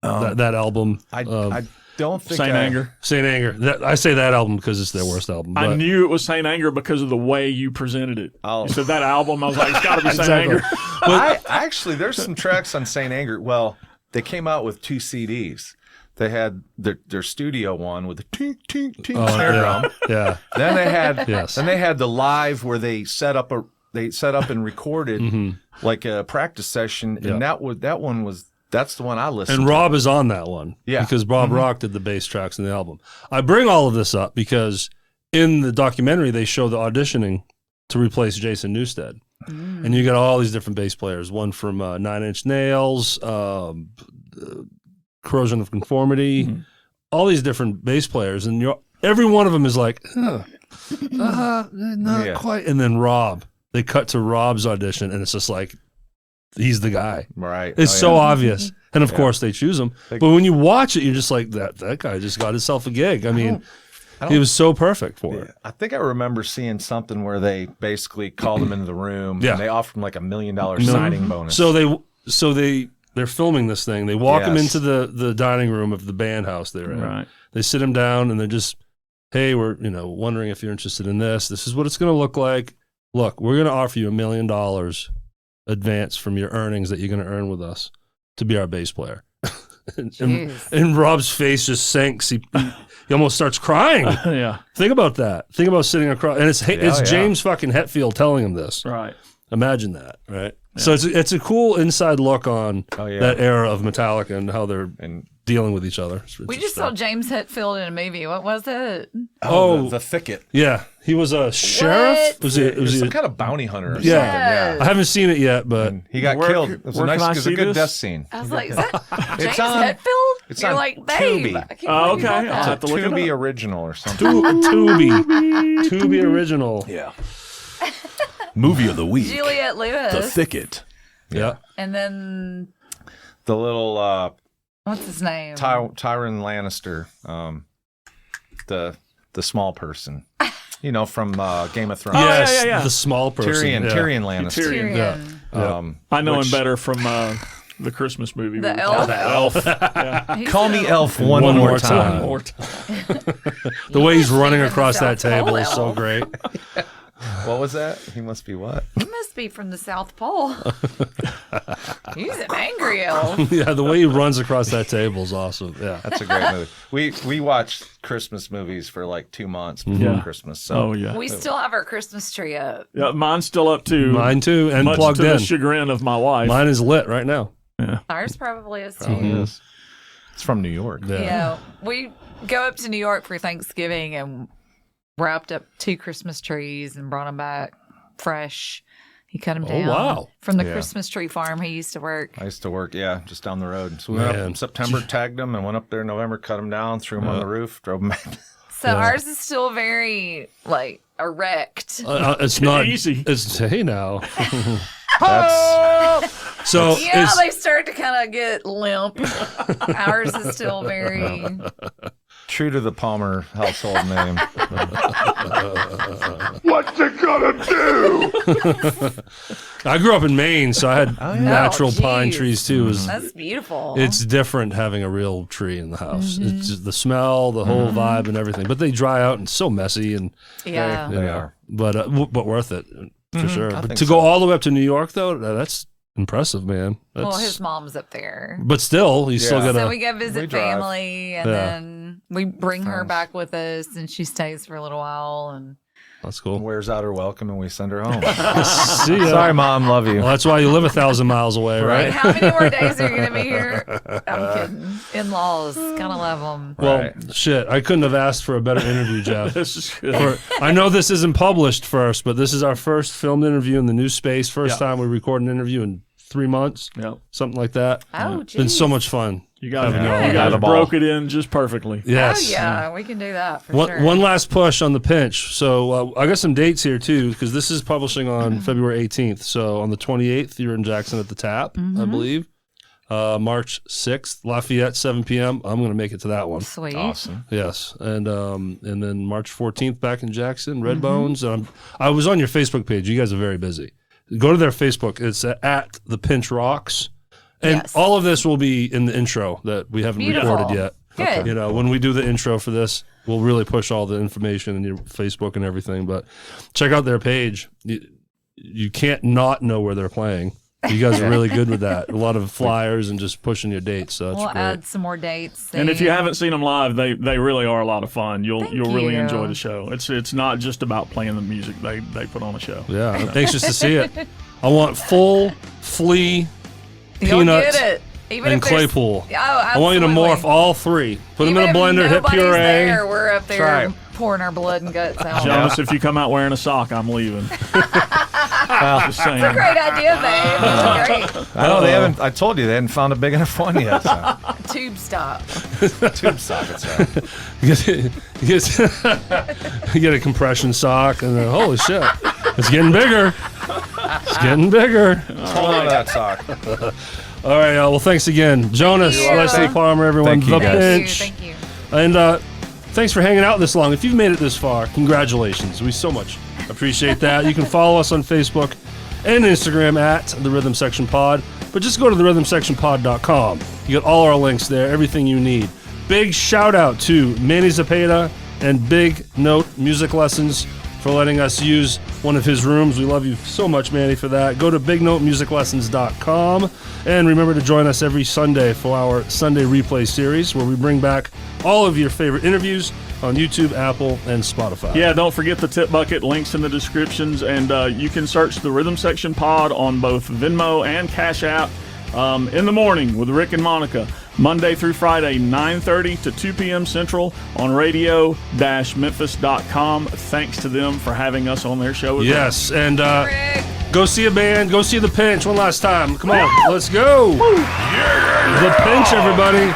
that album? I don't think Saint Anger. Saint Anger. I say that album because it's their worst album. I but- knew it was Saint Anger because of the way you presented it. Oh. You said that album. I was like, it's got to be Saint Exactly. Anger. I actually, there's some tracks on Saint Anger. Well, they came out with 2 CDs. They had their studio one with the tink tink tink snare drum. Yeah. Then they had Yes. then they had the live where they set up and recorded like a practice session, and that's the one I listened And to. Rob is on that one. Yeah. Because Bob Rock did the bass tracks in the album. I bring all of this up because in the documentary, they show the auditioning to replace Jason Newsted. And you got all these different bass players, one from Nine Inch Nails, Corrosion of Conformity, all these different bass players. And every one of them is like, not Yeah. quite. And then Rob, they cut to Rob's audition, and it's just like, he's the guy. Right. It's Oh, so yeah. obvious. And of course they choose him. But when you watch it, you're just like, that guy just got himself a gig. I mean, he was so perfect for it. I think I remember seeing something where they basically called him into the room Yeah. and they offered him like $1 million signing bonus. So they're filming this thing. They walk him Yes. into the dining room of the band house they're in. Right. They sit him down and they're just, hey, we're wondering if you're interested in this. This is what it's going to look like. Look, we're going to offer you $1 million advance from your earnings that you're going to earn with us to be our bass player. and Rob's face just sinks. He almost starts crying. Yeah. Think about that. Think about sitting across, and it's yeah. James fucking Hetfield telling him this. Right. Imagine that, right? Yeah. So it's a cool inside look on yeah. that era of Metallica and how they're And dealing with each other. It's We just saw James Hetfield in a movie. What was it? the thicket. yeah, he was a sheriff. What? Was he? It was Was some he? kind of bounty hunter or Yeah. something. I haven't seen it yet, but And he got Where- killed. It was a where nice, can I it was a see good this? death scene. I was like, is that James on- Hetfield? it's You're on like, babe. Tubi. I can't Oh, believe you okay. got I'll that. have to look it Tubi up. original or something. Tubi original. Yeah. Movie of the week. Juliette Lewis. Thicket. Yeah. And then, The little what's his name? Tyrion Lannister, the small person, from Game of Thrones. Yes, yeah. the small person. Tyrion Lannister. Tyrion. I know Which- him better from the Christmas movie. The we elf. watched. He's Call me the- Elf One one more more time. time. More time. The way he's must running be from the across that South table Pole is so elf. great. What was that? He must be what? He must be from the South Pole. He's an angry elf. Yeah, the way he runs across that table is awesome. Yeah. That's a great movie. We watched Christmas movies for like 2 months before Yeah. Christmas. So Oh, yeah. We still have our Christmas tree up. Yeah, mine's still up too. Mine too, and much plugged to the in. chagrin of my wife. Mine is lit right now. Ours probably is too. Yes. It's from New York. Yeah. We go up to New York for Thanksgiving and wrapped up 2 Christmas trees and brought them back fresh. He cut them down. wow. From the Yeah. Christmas tree farm he used to work. I used to work, just down the road. So we went up Man. in September, tagged them, and went up there in November, cut them down, threw them on the roof, drove them back. So ours is still very erect. It's not Easy. It's hey now. That's So Yeah, it's, they start to kind of get limp. Ours is still very. true to the Palmer household name. What you gonna do? I grew up in Maine, so I had natural Oh, pine geez. trees too. It was- That's beautiful. It's different having a real tree in the house. It's just the smell, the whole vibe, and everything. But they dry out and it's so messy, and yeah. They are. but worth it for sure. But think to go so. all the way up to New York, though, that's impressive, man. That's, Well, his mom's up there. but still, you still Yeah. gotta. So we go visit drive. family, and Yeah. then we bring her Friends. back with us, and she stays for a little while. And That's cool. Wears out her welcome, and we send her home. See ya. Sorry, Mom. Love you. Well, that's why you live 1,000 miles away, right? how many more days are you going to be here? I'm kidding. In-laws, gotta love them. Well, Right. shit, I couldn't have asked for a better interview, Jeff. This is good. I know this isn't published first, but this is our first filmed interview in the new space. First Yeah. time we record an interview in 3 months, Yeah. something like that. Oh, It's been so geez. much fun. You guys, Yeah. broke it in just perfectly. Yes. Oh, yeah, we can do that for One, sure. one last push on the pinch. So I got some dates here too, because this is publishing on February 18th. So on the 28th, you're in Jackson at the Tap, I believe. March 6th, Lafayette, 7 p.m. I'm going to make it to that one. Sweet. Awesome. Yes, and then March 14th back in Jackson, Red Bones. I was on your Facebook page. You guys are very busy. Go to their Facebook. It's at The Pinch Rocks. And Yes. all of this will be in the intro that we haven't Beautiful. recorded yet. Good. You know, when we do the intro for this, we'll really push all the information in your Facebook and everything. But check out their page. You can't not know where they're playing. You guys are really good with that. A lot of flyers and just pushing your dates. So that's We'll great. add some more dates. And if you soon. haven't seen them live, they really are a lot of fun. You'll really you. enjoy the show. It's not just about playing the music. They put on a show. Yeah, I'm anxious to see it. I want full Flea, You'll Peanut, get it. Even and if there's- Claypool. Oh, I want you to absolutely. morph all three. Put them Even in a if blender, hit nobody's puree. there, we're up there right. pouring our blood and guts out. Jonas, if you come out wearing a sock, I'm leaving. Just saying. Great idea, babe. That's great. I know they haven't. I told you they hadn't found a big enough one yet. So. Tube stop. Tube sockets. Right. You get a compression sock, and then holy shit, it's getting bigger. It's getting bigger. Hold on to that sock. All right, well, thanks again, Jonas, Thank you. Leslie Palmer, everyone. Thank you, The guys. Pinch. Thank you. And thanks for hanging out this long. If you've made it this far, congratulations. We so much appreciate that. You can follow us on Facebook and Instagram at The Rhythm Section Pod. But just go to therhythmsectionpod.com. You get all our links there, everything you need. Big shout out to Manny Zepeda and Big Note Music Lessons for letting us use one of his rooms. We love you so much, Manny, for that. Go to bignotemusiclessons.com. And remember to join us every Sunday for our Sunday replay series where we bring back all of your favorite interviews on YouTube, Apple, and Spotify. Yeah, don't forget the tip bucket, links in the descriptions, and you can search the Rhythm Section Pod on both Venmo and CashApp in the morning with Rick and Monica, Monday through Friday, 9:30 to 2 p.m. Central on radio-memphis.com. Thanks to them for having us on their show as well. Yes, and Rick. go see a band, go see The Pinch one last time. Come on, let's go. The Pinch, everybody.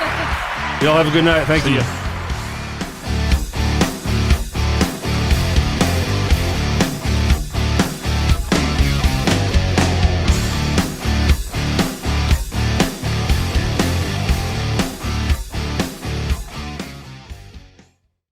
Y'all have a good night. Thank you.